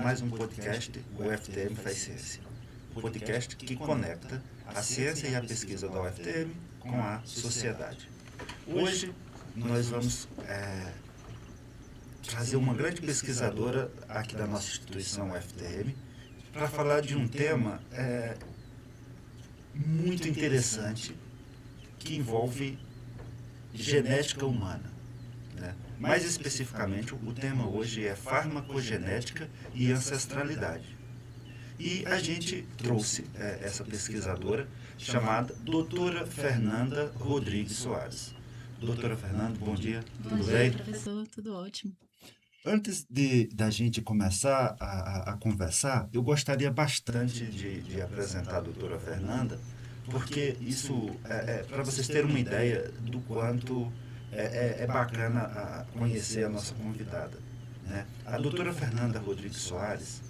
mais um podcast, o UFTM Faz Ciência. Um podcast que conecta a ciência e a pesquisa da UFTM com a sociedade. Hoje nós vamos trazer uma grande pesquisadora aqui da nossa instituição UFTM para falar de um tema muito interessante que envolve genética humana, né? Mais especificamente, o tema hoje é farmacogenética e ancestralidade. E a gente trouxe essa pesquisadora chamada doutora Fernanda Rodrigues Soares. Doutora Fernanda, bom dia. Bom dia, professor. Tudo ótimo. Antes da gente começar a conversar, eu gostaria bastante de apresentar a doutora Fernanda, porque isso para vocês terem uma ideia do quanto é bacana conhecer a nossa convidada, né? A doutora Fernanda Rodrigues Soares,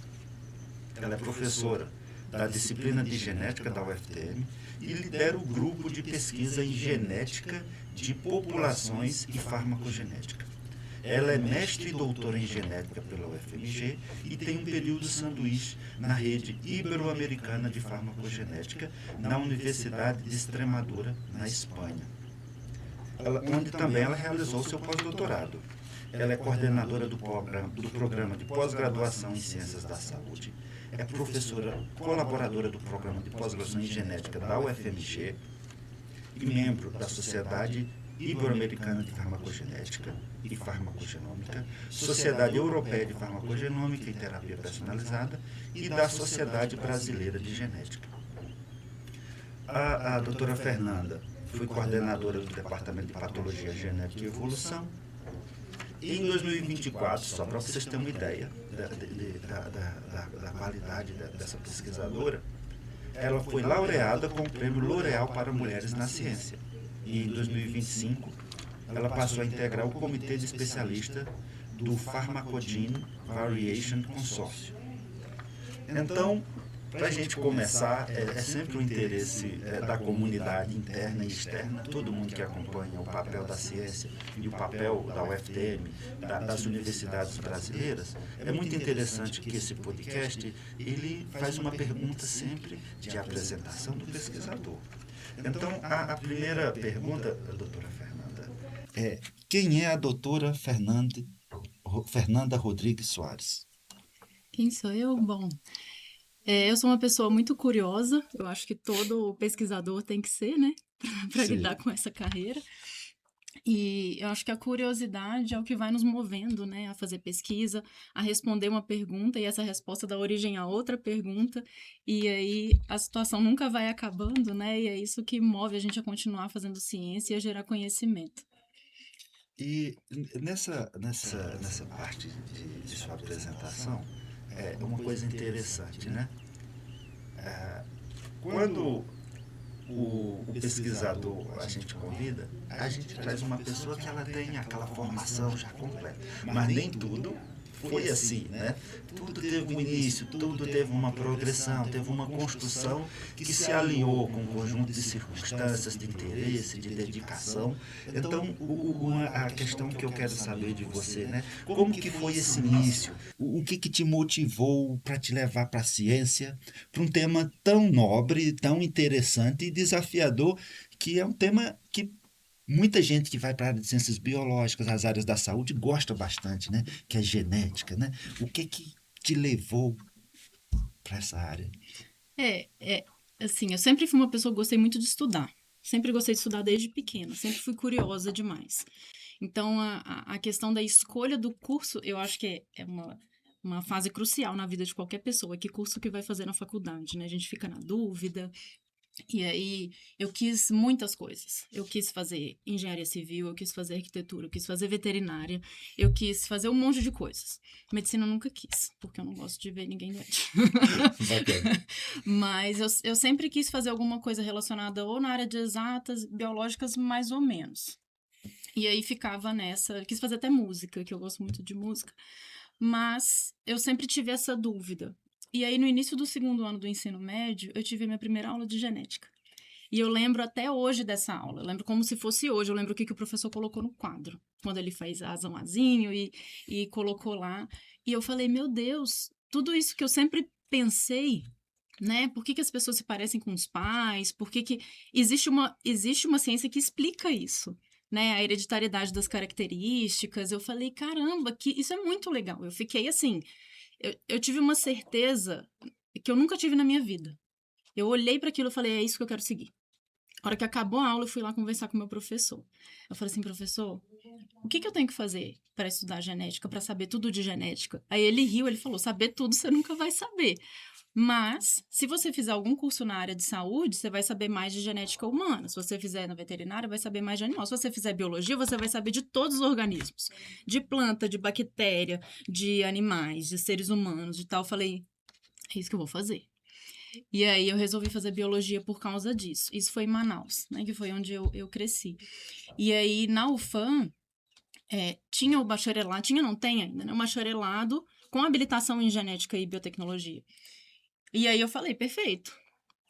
ela é professora da disciplina de genética da UFTM e lidera o grupo de pesquisa em genética de populações e farmacogenética. Ela é mestre e doutora em genética pela UFMG e tem um período sanduíche na rede ibero-americana de farmacogenética na Universidade de Extremadura, na Espanha, onde também ela realizou seu pós-doutorado. Ela é coordenadora do programa de pós-graduação em Ciências da Saúde, é professora colaboradora do programa de pós-graduação em Genética da UFMG e membro da Sociedade Ibero-Americana de Farmacogenética e Farmacogenômica, Sociedade Europeia de Farmacogenômica e Terapia Personalizada e da Sociedade Brasileira de Genética. A doutora Fernanda foi coordenadora do Departamento de Patologia Genética e Evolução. E em 2024, só para vocês terem uma ideia da qualidade dessa pesquisadora, ela foi laureada com o Prêmio L'Oréal para Mulheres na Ciência. E em 2025, ela passou a integrar o comitê de especialista do Pharmacogene Variation Consórcio. Então, para a gente começar, é sempre o interesse da comunidade interna e externa, todo mundo que acompanha o papel da ciência e o papel da UFTM, das universidades brasileiras. É muito interessante que esse podcast ele faz uma pergunta sempre de apresentação do pesquisador. Então, a primeira pergunta, doutora Fernanda, é: quem é a doutora Fernanda Rodrigues Soares? Quem sou eu? Bom, eu sou uma pessoa muito curiosa. Eu acho que todo pesquisador tem que ser, né? Para lidar com essa carreira. E eu acho que a curiosidade é o que vai nos movendo, né? A fazer pesquisa, a responder uma pergunta e essa resposta dá origem a outra pergunta. E aí a situação nunca vai acabando, né? E é isso que move a gente a continuar fazendo ciência e a gerar conhecimento. E nessa parte de sua apresentação, é uma coisa interessante, né? Quando o pesquisador a gente convida, a gente traz uma pessoa que ela tem aquela formação já completa, mas nem tudo foi assim, né? Tudo teve um início, tudo teve uma progressão, teve uma construção que se alinhou com um conjunto de circunstâncias, de interesse, de dedicação. Então, a questão que eu quero saber de você, né? Como que foi esse início? O que te motivou para te levar para a ciência, para um tema tão nobre, tão interessante e desafiador, que é um tema que muita gente que vai para a área de ciências biológicas, as áreas da saúde, gosta bastante, né? Que é genética, né? O que te levou para essa área? Assim, eu sempre fui uma pessoa que gostei muito de estudar. Sempre gostei de estudar desde pequena, sempre fui curiosa demais. Então, a questão da escolha do curso, eu acho que é uma fase crucial na vida de qualquer pessoa. Que curso que vai fazer na faculdade, né? A gente fica na dúvida. E aí, eu quis muitas coisas. Eu quis fazer engenharia civil, eu quis fazer arquitetura, eu quis fazer veterinária, eu quis fazer um monte de coisas. Medicina eu nunca quis, porque eu não gosto de ver ninguém doente. Mas eu sempre quis fazer alguma coisa relacionada ou na área de exatas, biológicas, mais ou menos. E aí ficava nessa. Eu quis fazer até música, que eu gosto muito de música. Mas eu sempre tive essa dúvida. E aí, no início do segundo ano do ensino médio, eu tive a minha primeira aula de genética. E eu lembro até hoje dessa aula. Eu lembro como se fosse hoje. Eu lembro o que o professor colocou no quadro. Quando ele fez azãozinho e colocou lá. E eu falei, meu Deus, tudo isso que eu sempre pensei, né? Por que as pessoas se parecem com os pais? Por que existe uma ciência que explica isso, né? A hereditariedade das características. Eu falei, caramba, que isso é muito legal. Eu fiquei assim, eu tive uma certeza que eu nunca tive na minha vida. Eu olhei para aquilo e falei, é isso que eu quero seguir. A hora que acabou a aula, eu fui lá conversar com o meu professor. Eu falei assim, professor, o que eu tenho que fazer para estudar genética, para saber tudo de genética? Aí ele riu, ele falou, saber tudo você nunca vai saber. Mas, se você fizer algum curso na área de saúde, você vai saber mais de genética humana. Se você fizer na veterinária, vai saber mais de animal. Se você fizer biologia, você vai saber de todos os organismos. De planta, de bactéria, de animais, de seres humanos, de tal. Eu falei, é isso que eu vou fazer. E aí eu resolvi fazer biologia por causa disso. Isso foi em Manaus, né? Que foi onde eu cresci. E aí, na UFAM, tinha o bacharelado, tinha, não tem ainda, né? Um bacharelado com habilitação em genética e biotecnologia. E aí eu falei, perfeito.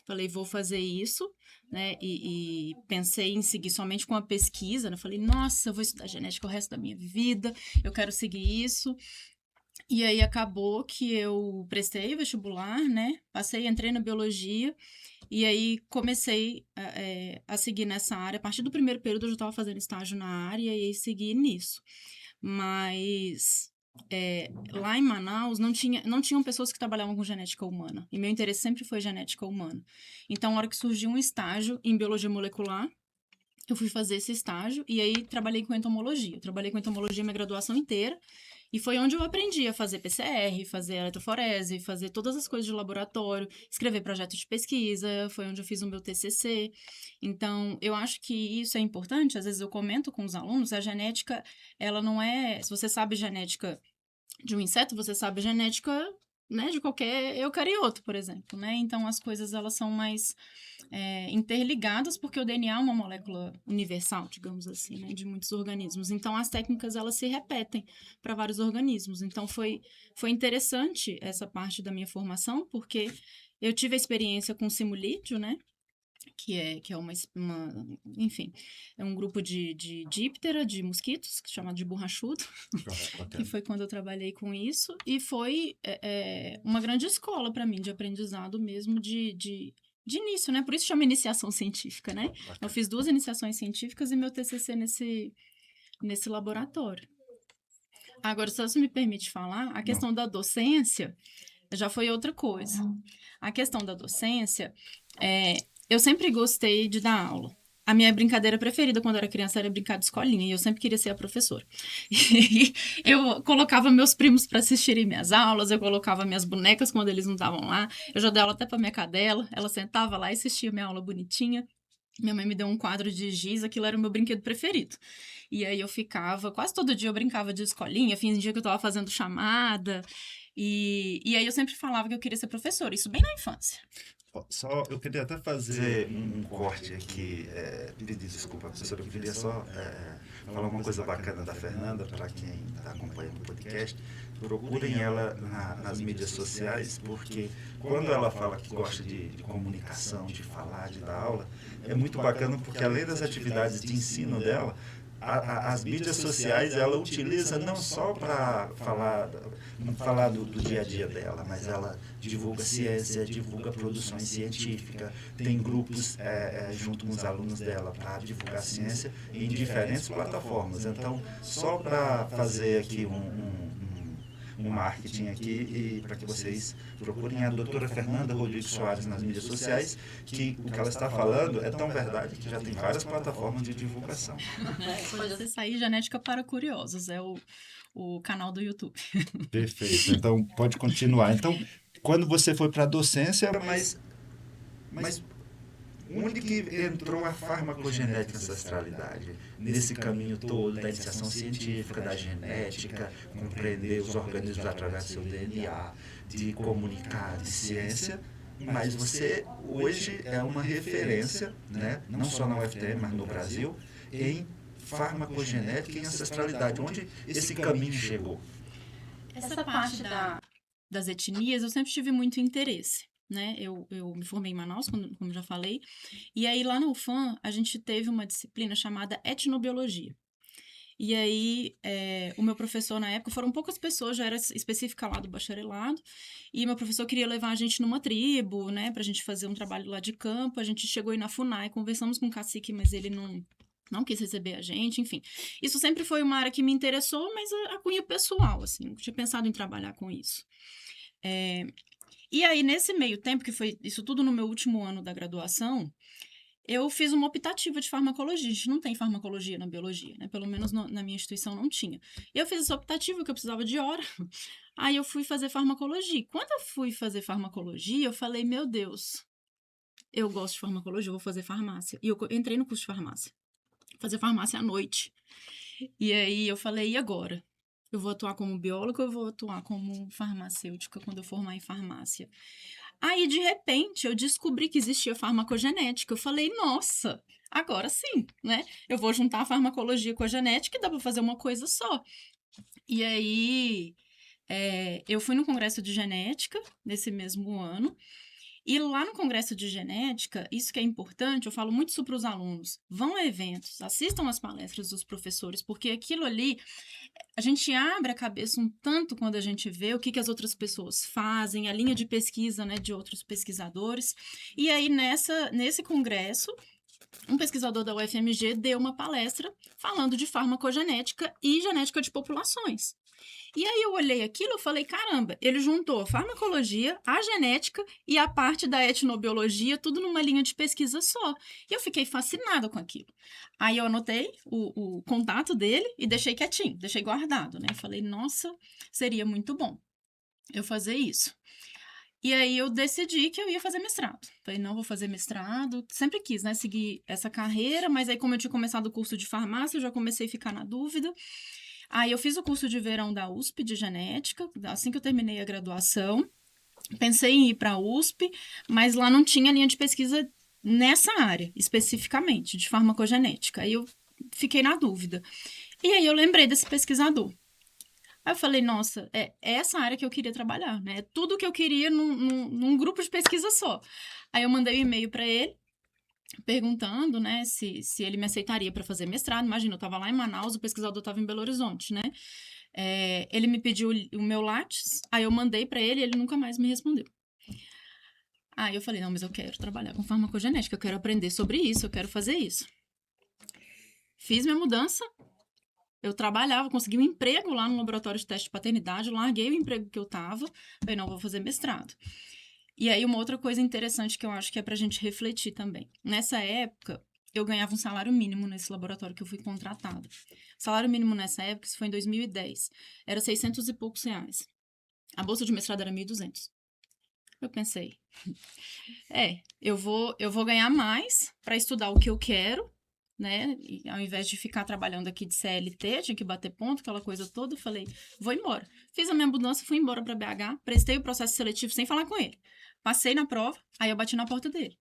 Falei, vou fazer isso, né? E pensei em seguir somente com a pesquisa, né? Falei, nossa, eu vou estudar genética o resto da minha vida, eu quero seguir isso. E aí acabou que eu prestei vestibular, né? Passei, entrei na biologia e aí comecei a seguir nessa área. A partir do primeiro período eu já estava fazendo estágio na área e aí segui nisso. Mas lá em Manaus não tinham pessoas que trabalhavam com genética humana. E meu interesse sempre foi genética humana. Então, na hora que surgiu um estágio em biologia molecular, eu fui fazer esse estágio e aí trabalhei com entomologia. Eu trabalhei com entomologia minha graduação inteira. E foi onde eu aprendi a fazer PCR, fazer eletroforese, fazer todas as coisas de laboratório, escrever projetos de pesquisa, foi onde eu fiz o meu TCC. Então, eu acho que isso é importante, às vezes eu comento com os alunos, a genética, ela não é... Se você sabe genética de um inseto, você sabe genética, né, de qualquer eucarioto, por exemplo, né? Então, as coisas, elas são mais interligadas porque o DNA é uma molécula universal, digamos assim, né, de muitos organismos. Então, as técnicas, elas se repetem para vários organismos. Então, foi interessante essa parte da minha formação, porque eu tive a experiência com simulídeo, né, que é enfim, é um grupo de díptera, de mosquitos, chamado de borrachudo, que foi quando eu trabalhei com isso, e foi uma grande escola para mim, de aprendizado mesmo, de início, né? Por isso chama iniciação científica, né? Eu fiz 2 iniciações científicas e meu TCC nesse laboratório. Agora, se você me permite falar, a questão da docência já foi outra coisa. A questão da docência, eu sempre gostei de dar aula. A minha brincadeira preferida quando eu era criança era brincar de escolinha, e eu sempre queria ser a professora. E eu colocava meus primos para assistirem minhas aulas, eu colocava minhas bonecas quando eles não estavam lá. Eu já dei aula até para minha cadela, ela sentava lá e assistia minha aula bonitinha. Minha mãe me deu um quadro de giz, aquilo era o meu brinquedo preferido. E aí eu ficava, quase todo dia eu brincava de escolinha, fingia que eu estava fazendo chamada. E aí eu sempre falava que eu queria ser professora, isso bem na infância. Só, eu queria até fazer um corte aqui, pedir desculpa, professora, eu queria só falar uma coisa bacana da Fernanda, para quem está acompanhando o podcast. Procurem ela nas mídias sociais, porque quando ela fala que gosta de comunicação, de falar, de dar aula, é muito bacana, porque além das atividades de ensino dela, as mídias sociais ela utiliza não só para falar do dia a dia dela, mas ela divulga ciência, divulga produções científicas, tem grupos junto com os alunos dela para divulgar ciência em diferentes plataformas. Então, só para fazer aqui um marketing aqui e para que vocês procurem a doutora Fernanda Rodrigues Soares nas mídias sociais, que o que ela está falando é tão verdade que já tem várias plataformas de divulgação. Pode acessar aí Genética para Curiosos, é o canal do YouTube. Perfeito, então pode continuar. Então, quando você foi para a docência, mas onde que entrou a farmacogenética e ancestralidade? Nesse caminho todo da iniciação científica, da genética, compreender os organismos através do seu DNA, de comunicar, de ciência, mas você hoje é uma referência, né, não só na UFTM, mas no Brasil, em farmacogenética e ancestralidade. Onde esse caminho chegou? Essa parte das etnias eu sempre tive muito interesse. Né? Eu me formei em Manaus, como já falei, e aí lá no UFAM a gente teve uma disciplina chamada etnobiologia. E aí, o meu professor, na época, foram poucas pessoas, já era específica lá do bacharelado, e meu professor queria levar a gente numa tribo, né, pra gente fazer um trabalho lá de campo. A gente chegou aí na FUNAI, conversamos com o cacique, mas ele não quis receber a gente, enfim. Isso sempre foi uma área que me interessou, mas a cunho pessoal, assim, não tinha pensado em trabalhar com isso. E aí, nesse meio tempo, que foi isso tudo no meu último ano da graduação, eu fiz uma optativa de farmacologia. A gente não tem farmacologia na biologia, né? Pelo menos na minha instituição não tinha. E eu fiz essa optativa, que eu precisava de hora. Aí eu fui fazer farmacologia. Quando eu fui fazer farmacologia, eu falei, meu Deus, eu gosto de farmacologia, eu vou fazer farmácia. E eu entrei no curso de farmácia. Fazer farmácia à noite. E aí eu falei, e agora? Eu vou atuar como bióloga ou eu vou atuar como farmacêutica quando eu formar em farmácia? Aí, de repente, eu descobri que existia farmacogenética. Eu falei, nossa, agora sim, né? Eu vou juntar a farmacologia com a genética e dá para fazer uma coisa só. E aí, eu fui no congresso de genética nesse mesmo ano. E lá no congresso de genética, isso que é importante, eu falo muito isso para os alunos. Vão a eventos, assistam as palestras dos professores, porque aquilo ali a gente abre a cabeça um tanto quando a gente vê o que as outras pessoas fazem, a linha de pesquisa, né, de outros pesquisadores. E aí, nesse congresso, um pesquisador da UFMG deu uma palestra falando de farmacogenética e genética de populações. E aí eu olhei aquilo e falei, caramba, ele juntou a farmacologia, a genética e a parte da etnobiologia, tudo numa linha de pesquisa só. E eu fiquei fascinada com aquilo. Aí eu anotei o contato dele e deixei quietinho, deixei guardado, né? Falei, nossa, seria muito bom eu fazer isso. E aí eu decidi que eu ia fazer mestrado. Falei, não, vou fazer mestrado. Sempre quis, né, seguir essa carreira, mas aí como eu tinha começado o curso de farmácia, eu já comecei a ficar na dúvida. Aí eu fiz o curso de verão da USP de genética, assim que eu terminei a graduação. Pensei em ir para a USP, mas lá não tinha linha de pesquisa nessa área, especificamente, de farmacogenética. Aí eu fiquei na dúvida. E aí eu lembrei desse pesquisador. Aí eu falei, nossa, é essa área que eu queria trabalhar, né? É tudo que eu queria num grupo de pesquisa só. Aí eu mandei um e-mail para ele, perguntando, né, se ele me aceitaria para fazer mestrado. Imagina, eu estava lá em Manaus, o pesquisador estava em Belo Horizonte, né? Ele me pediu o meu Lattes, aí eu mandei para ele e ele nunca mais me respondeu. Aí eu falei, não, mas eu quero trabalhar com farmacogenética, eu quero aprender sobre isso, eu quero fazer isso. Fiz minha mudança, eu trabalhava, consegui um emprego lá no laboratório de teste de paternidade, larguei o emprego que eu estava, falei, não, vou fazer mestrado. E aí, uma outra coisa interessante que eu acho que é pra gente refletir também. Nessa época, eu ganhava um salário mínimo nesse laboratório que eu fui contratada. O salário mínimo nessa época, isso foi em 2010, era 600 e poucos reais. A bolsa de mestrado era 1.200. Eu pensei, eu vou ganhar mais para estudar o que eu quero, né? E ao invés de ficar trabalhando aqui de CLT, tinha que bater ponto, aquela coisa toda, eu falei, vou embora. Fiz a minha mudança, fui embora para BH, prestei o processo seletivo sem falar com ele. Passei na prova, aí eu bati na porta dele.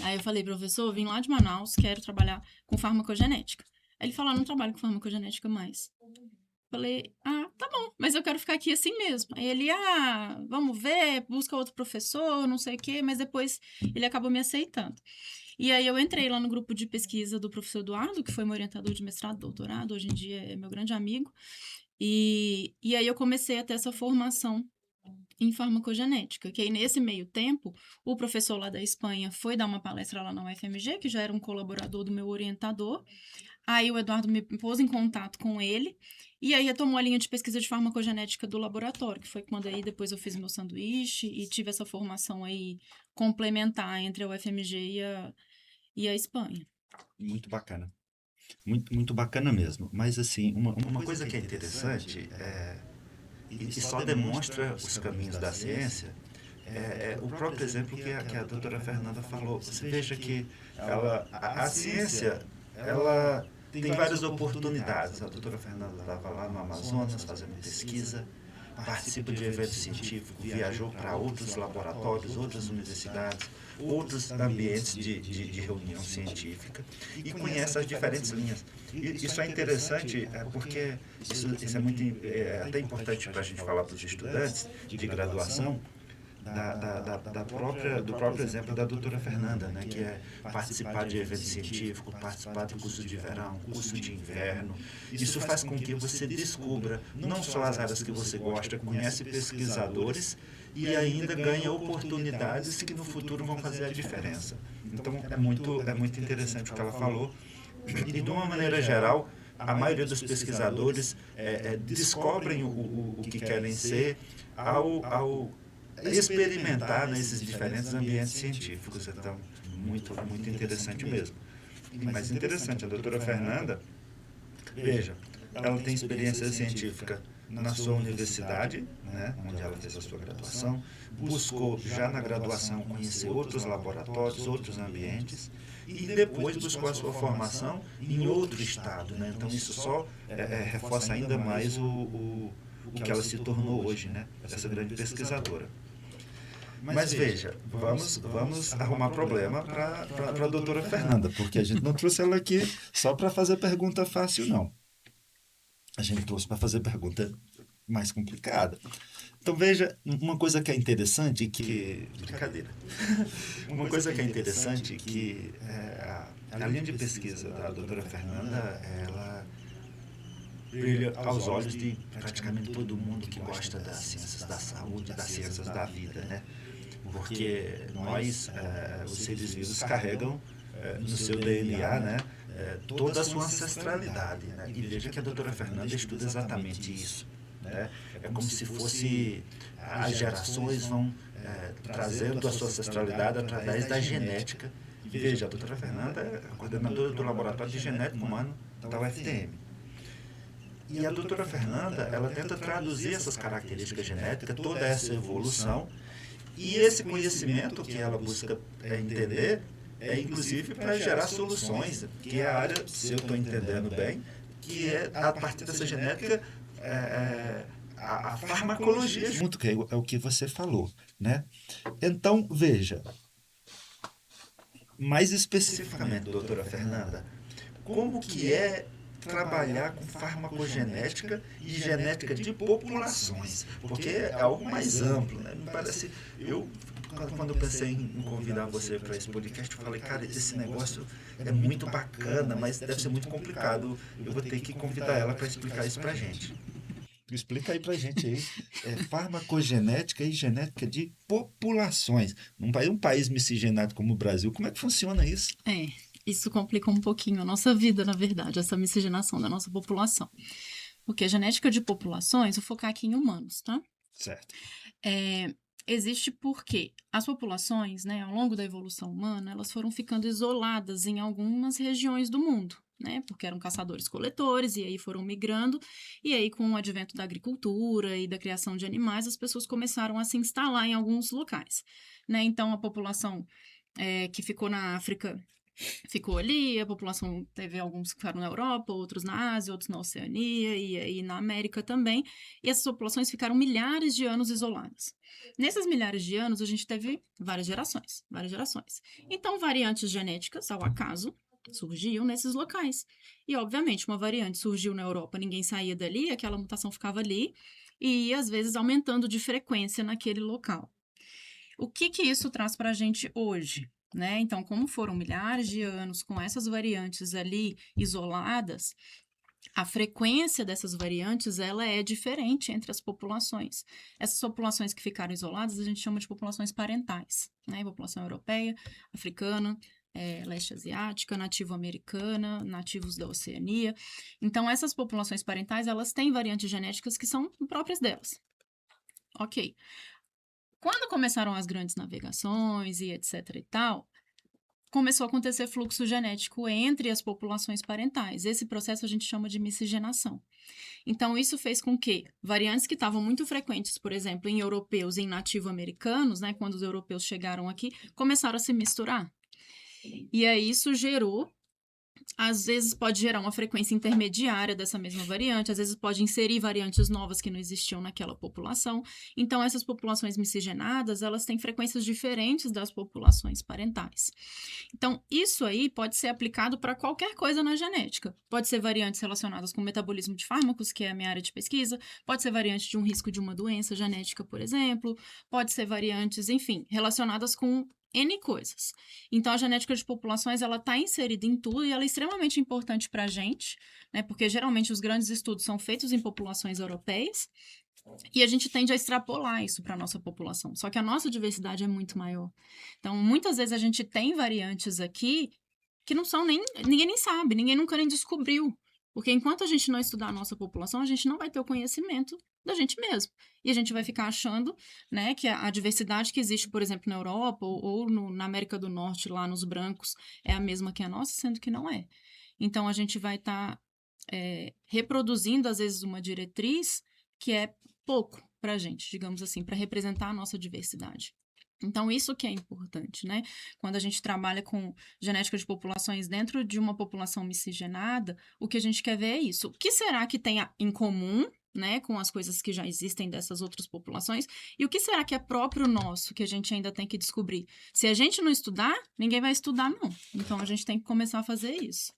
Aí eu falei, professor, vim lá de Manaus, quero trabalhar com farmacogenética. Aí ele falou, não trabalho com farmacogenética mais. Falei, tá bom, mas eu quero ficar aqui assim mesmo. Aí ele, vamos ver, busca outro professor, não sei o quê, mas depois ele acabou me aceitando. E aí eu entrei lá no grupo de pesquisa do professor Eduardo, que foi meu orientador de mestrado, doutorado, hoje em dia é meu grande amigo. E aí eu comecei a ter essa formação em farmacogenética, que aí nesse meio tempo, o professor lá da Espanha foi dar uma palestra lá na UFMG, que já era um colaborador do meu orientador. Aí o Eduardo me pôs em contato com ele, e aí retomou a linha de pesquisa de farmacogenética do laboratório, que foi quando aí depois eu fiz meu sanduíche e tive essa formação aí complementar entre a UFMG e a Espanha. Muito bacana. Muito, muito bacana mesmo. Mas, assim, uma coisa que é interessante e só demonstra os caminhos da ciência é o próprio exemplo que a doutora Fernanda falou. Você veja que a ciência, ela tem várias oportunidades. A doutora Fernanda estava lá no Amazonas fazendo pesquisa, participa de eventos científicos, viajou para outros laboratórios, outras universidades, outros ambientes de reunião científica e conhece as diferentes linhas. Isso é interessante porque isso é muito até importante para a gente falar para os estudantes de graduação, do próprio exemplo da doutora Fernanda, né, que é participar de evento científico, participar do curso de verão, curso de inverno. Isso faz com que você descubra não só as áreas que você gosta, conhece pesquisadores e ainda ganha oportunidades que no futuro vão fazer a diferença. Então é muito interessante o que ela falou. E de uma maneira geral, a maioria dos pesquisadores descobrem o que querem ser ao experimentar nesses diferentes ambientes científicos. Então, muito interessante mesmo. E mais interessante, a doutora Fernanda, veja, ela tem experiência científica na sua universidade, né, onde ela fez a sua graduação, buscou já na graduação conhecer outros laboratórios, outros ambientes, e depois buscou a sua formação em outro estado. Né? Então isso só reforça ainda mais o que ela se tornou hoje, né? Essa grande pesquisadora. Mas veja, vamos arrumar problema para a doutora Fernanda, porque a gente não trouxe ela aqui só para fazer pergunta fácil, não. A gente trouxe para fazer pergunta mais complicada. Então veja, uma coisa que é interessante que... Brincadeira. Uma coisa que é interessante que a linha de pesquisa da doutora Fernanda, ela brilha aos olhos de praticamente todo mundo que gosta das ciências da saúde, das ciências da vida, né? Porque nós, os seres vivos, carregam no seu DNA, né, toda a sua ancestralidade. Né? E veja que a doutora Fernanda estuda exatamente isso. Né? É como se fosse as gerações vão trazendo a sua ancestralidade através da genética. E veja, a doutora Fernanda é coordenadora do Laboratório de Genética Humana da UFTM. E a doutora Fernanda, ela tenta traduzir essas características genéticas, toda essa evolução, e esse conhecimento que ela busca entender inclusive para gerar soluções, que é a área, se eu estou entendendo bem, que é a partir dessa genética, a farmacologia. Muito que é o que você falou, né? Então, veja, mais especificamente, doutora Fernanda, como que é trabalhar com farmacogenética e genética de populações, porque é algo mais amplo, né? Me parece, quando eu pensei em convidar você para esse podcast, eu falei, cara, esse negócio é muito bacana, mas deve ser muito complicado, eu vou ter que convidar ela para explicar isso para a gente. Explica aí pra gente aí, farmacogenética e genética de populações. Um país miscigenado como o Brasil, como é que funciona isso? Isso complica um pouquinho a nossa vida, na verdade, essa miscigenação da nossa população. Porque a genética de populações, vou focar aqui em humanos, tá? Certo. Existe porque as populações, né, ao longo da evolução humana, elas foram ficando isoladas em algumas regiões do mundo. Né, porque eram caçadores-coletores, e aí foram migrando, e aí com o advento da agricultura e da criação de animais, as pessoas começaram a se instalar em alguns locais. Né? Então, a população que ficou na África ficou ali, a população teve alguns que ficaram na Europa, outros na Ásia, outros na Oceania, e aí na América também, e essas populações ficaram milhares de anos isoladas. Nesses milhares de anos, a gente teve várias gerações. Então, variantes genéticas, ao acaso, surgiam nesses locais. E, obviamente, uma variante surgiu na Europa, ninguém saía dali, aquela mutação ficava ali, e às vezes aumentando de frequência naquele local. O que isso traz para a gente hoje? Né? Então, como foram milhares de anos com essas variantes ali isoladas, a frequência dessas variantes ela é diferente entre as populações. Essas populações que ficaram isoladas a gente chama de populações parentais. Né? População europeia, africana, leste asiática, nativo-americana, nativos da Oceania. Então, essas populações parentais, elas têm variantes genéticas que são próprias delas. Ok. Quando começaram as grandes navegações e etc e tal, começou a acontecer fluxo genético entre as populações parentais. Esse processo a gente chama de miscigenação. Então, isso fez com que variantes que estavam muito frequentes, por exemplo, em europeus e em nativo-americanos, né, quando os europeus chegaram aqui, começaram a se misturar. E aí isso gerou às vezes pode gerar uma frequência intermediária dessa mesma variante, às vezes pode inserir variantes novas que não existiam naquela população. Então, essas populações miscigenadas, elas têm frequências diferentes das populações parentais. Então, isso aí pode ser aplicado para qualquer coisa na genética. Pode ser variantes relacionadas com o metabolismo de fármacos, que é a minha área de pesquisa, pode ser variante de um risco de uma doença genética, por exemplo, pode ser variantes, enfim, relacionadas com N coisas. Então, a genética de populações, ela está inserida em tudo e ela é extremamente importante para a gente, né? Porque geralmente os grandes estudos são feitos em populações europeias e a gente tende a extrapolar isso para a nossa população. Só que a nossa diversidade é muito maior. Então, muitas vezes a gente tem variantes aqui que não são nem... Ninguém nem sabe, ninguém nunca nem descobriu. Porque enquanto a gente não estudar a nossa população, a gente não vai ter o conhecimento da gente mesmo. E a gente vai ficar achando, né, que a diversidade que existe, por exemplo, na Europa ou na América do Norte, lá nos brancos, é a mesma que a nossa, sendo que não é. Então, a gente vai estar reproduzindo, às vezes, uma diretriz que é pouco para a gente, digamos assim, para representar a nossa diversidade. Então, isso que é importante, né? Quando a gente trabalha com genética de populações dentro de uma população miscigenada, o que a gente quer ver é isso. O que será que tem em comum, né, com as coisas que já existem dessas outras populações? E o que será que é próprio nosso, que a gente ainda tem que descobrir? Se a gente não estudar, ninguém vai estudar, não. Então, a gente tem que começar a fazer isso.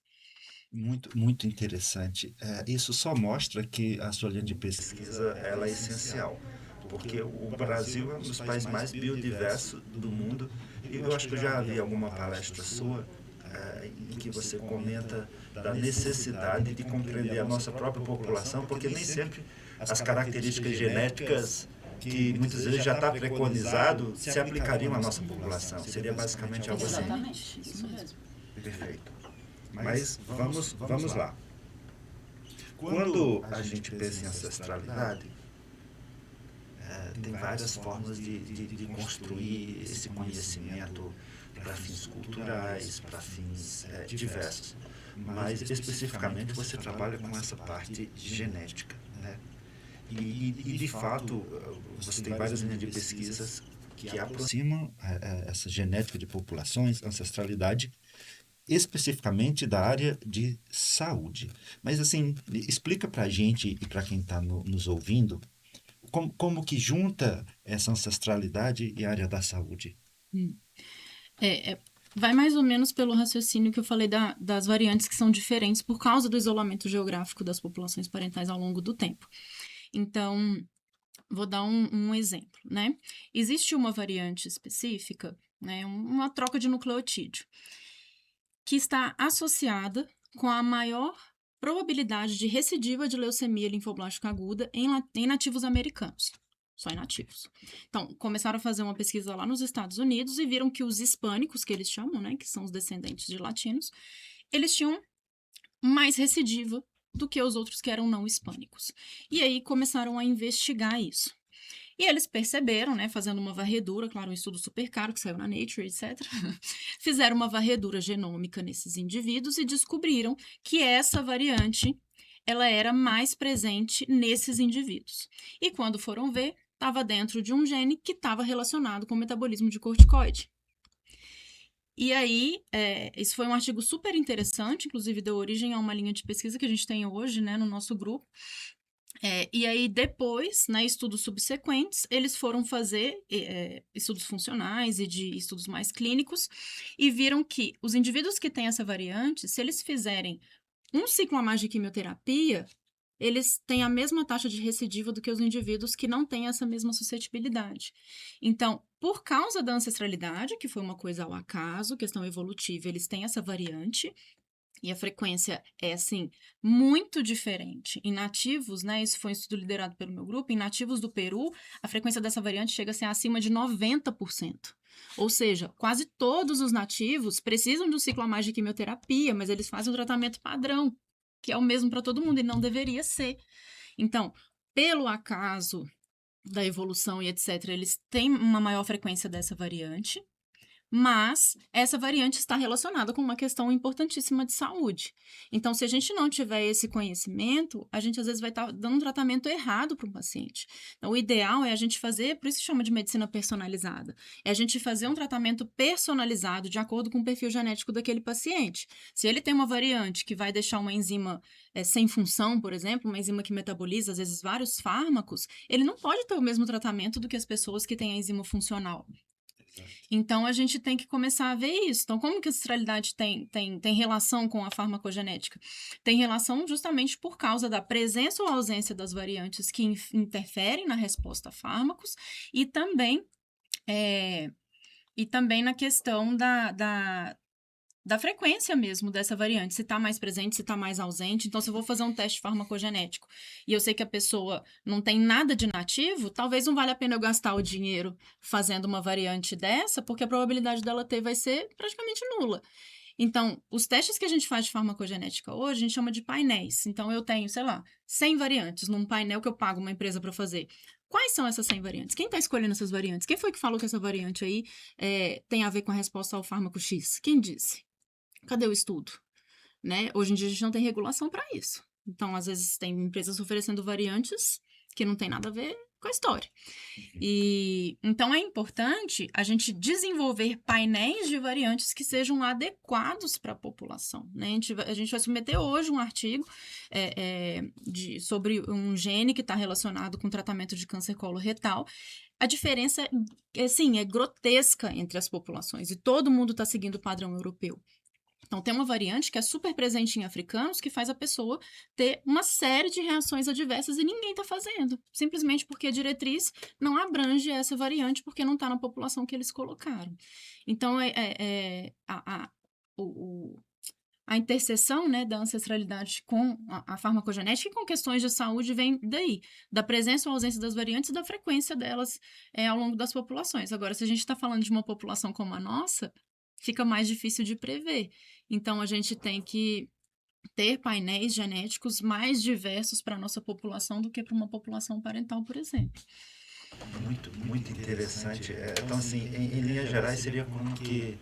Muito, muito interessante. Isso só mostra que a sua linha de pesquisa ela é essencial, porque o Brasil é um dos países mais biodiversos do mundo. E eu acho que eu já vi alguma palestra sua em que você comenta da necessidade de compreender a nossa própria população, porque nem sempre as características genéticas que muitas vezes já está preconizado se aplicariam à nossa população. Seria basicamente algo assim. Exatamente, isso mesmo. Perfeito. Mas vamos lá. Quando a gente pensa em ancestralidade, tem várias formas de construir esse conhecimento para fins culturais, para fins diversos. Mas, especificamente, você trabalha com essa parte genética, né? E de fato, você tem várias linhas de pesquisas que aproximam essa genética de populações, ancestralidade, especificamente da área de saúde. Mas, assim, explica para a gente e para quem está nos ouvindo, como que junta essa ancestralidade e a área da saúde? Vai mais ou menos pelo raciocínio que eu falei das variantes que são diferentes por causa do isolamento geográfico das populações parentais ao longo do tempo. Então, vou dar um exemplo, né? Existe uma variante específica, né, uma troca de nucleotídeo, que está associada com a maior probabilidade de recidiva de leucemia linfoblástica aguda em nativos americanos. Só em nativos. Então, começaram a fazer uma pesquisa lá nos Estados Unidos e viram que os hispânicos, que eles chamam, né, que são os descendentes de latinos, eles tinham mais recidiva do que os outros que eram não hispânicos. E aí começaram a investigar isso. E eles perceberam, né, fazendo uma varredura, claro, um estudo super caro que saiu na Nature, etc. Fizeram uma varredura genômica nesses indivíduos e descobriram que essa variante, ela era mais presente nesses indivíduos. E quando foram ver, estava dentro de um gene que estava relacionado com o metabolismo de corticoide. E aí, isso foi um artigo super interessante, inclusive deu origem a uma linha de pesquisa que a gente tem hoje, né, no nosso grupo. E aí, depois, né, estudos subsequentes, eles foram fazer estudos funcionais e de estudos mais clínicos e viram que os indivíduos que têm essa variante, se eles fizerem um ciclo a mais de quimioterapia, eles têm a mesma taxa de recidiva do que os indivíduos que não têm essa mesma suscetibilidade. Então, por causa da ancestralidade, que foi uma coisa ao acaso, questão evolutiva, eles têm essa variante, e a frequência é, assim, muito diferente. Em nativos, né, isso foi um estudo liderado pelo meu grupo, em nativos do Peru, a frequência dessa variante chega a ser acima de 90%. Ou seja, quase todos os nativos precisam de um ciclo a mais de quimioterapia, mas eles fazem um tratamento padrão, que é o mesmo para todo mundo e não deveria ser. Então, pelo acaso da evolução e etc., eles têm uma maior frequência dessa variante, Mas essa variante está relacionada com uma questão importantíssima de saúde. Então, se a gente não tiver esse conhecimento, a gente às vezes vai estar dando um tratamento errado para o paciente. Então, o ideal é a gente fazer, por isso se chama de medicina personalizada, é a gente fazer um tratamento personalizado de acordo com o perfil genético daquele paciente. Se ele tem uma variante que vai deixar uma enzima sem função, por exemplo, uma enzima que metaboliza, às vezes, vários fármacos, ele não pode ter o mesmo tratamento do que as pessoas que têm a enzima funcional. Então, a gente tem que começar a ver isso. Então, como que a ancestralidade tem relação com a farmacogenética? Tem relação justamente por causa da presença ou ausência das variantes que interferem na resposta a fármacos e também, na questão da frequência mesmo dessa variante, se está mais presente, se está mais ausente. Então, se eu vou fazer um teste farmacogenético e eu sei que a pessoa não tem nada de nativo, talvez não valha a pena eu gastar o dinheiro fazendo uma variante dessa, porque a probabilidade dela ter vai ser praticamente nula. Então, os testes que a gente faz de farmacogenética hoje, a gente chama de painéis. Então, eu tenho, sei lá, 100 variantes num painel que eu pago uma empresa para fazer. Quais são essas 100 variantes? Quem está escolhendo essas variantes? Quem foi que falou que essa variante aí tem a ver com a resposta ao fármaco X? Quem disse? Cadê o estudo? Né? Hoje em dia a gente não tem regulação para isso. Então, às vezes, tem empresas oferecendo variantes que não tem nada a ver com a história. E então é importante a gente desenvolver painéis de variantes que sejam adequados para a população. Né? A gente vai submeter hoje um artigo sobre um gene que está relacionado com o tratamento de câncer coloretal. A diferença é grotesca entre as populações e todo mundo está seguindo o padrão europeu. Então, tem uma variante que é super presente em africanos que faz a pessoa ter uma série de reações adversas e ninguém está fazendo. Simplesmente porque a diretriz não abrange essa variante porque não está na população que eles colocaram. Então, a interseção, né, da ancestralidade com a farmacogenética e com questões de saúde vem daí, da presença ou ausência das variantes e da frequência delas ao longo das populações. Agora, se a gente está falando de uma população como a nossa, fica mais difícil de prever. Então, a gente tem que ter painéis genéticos mais diversos para a nossa população do que para uma população parental, por exemplo. Muito, muito interessante. Então, assim, em linhas gerais, seria como que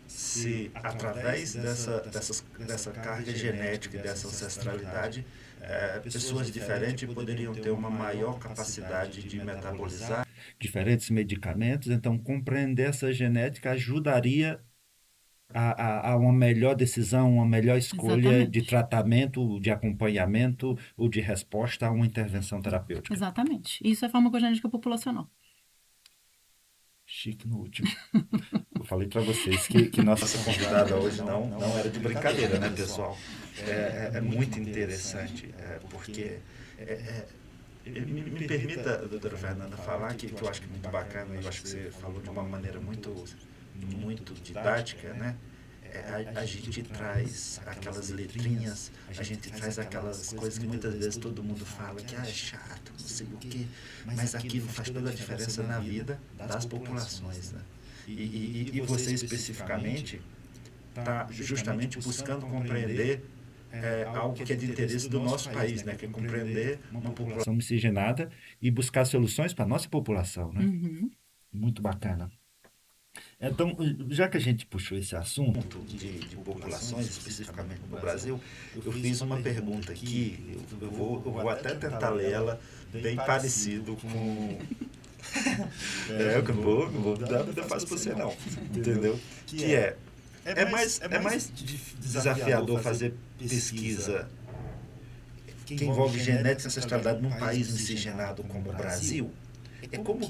se, através dessa carga genética e dessa ancestralidade, pessoas diferentes poderiam ter uma maior capacidade de metabolizar diferentes medicamentos. Então, compreender essa genética ajudaria a uma melhor decisão, uma melhor escolha de tratamento, de acompanhamento ou de resposta a uma intervenção terapêutica. Exatamente. Isso é farmacogenética populacional. Chique no último. Eu falei para vocês que nossa convidada hoje não era de brincadeira, né, pessoal? É muito interessante, porque... me permita, doutora Fernanda, falar que eu acho que é muito bacana, eu acho que você falou de uma maneira muito didática, né? A gente traz aquelas letrinhas, a gente traz aquelas coisas que muitas vezes todo mundo fala que é chato, não sei o quê, mas aquilo faz toda a diferença na vida das populações, né? E você especificamente está justamente buscando compreender algo que é de interesse do nosso país, né? Que é compreender uma população miscigenada e buscar soluções para a nossa população, né? Uhum. Muito bacana. Então, já que a gente puxou esse assunto de populações, especificamente no Brasil, eu fiz uma pergunta aqui, eu vou até tentar ler ela bem parecido com... eu não vou dar fácil para você não, entendeu? Que é mais desafiador fazer pesquisa que envolve genética e ancestralidade num país miscigenado como o Brasil? Como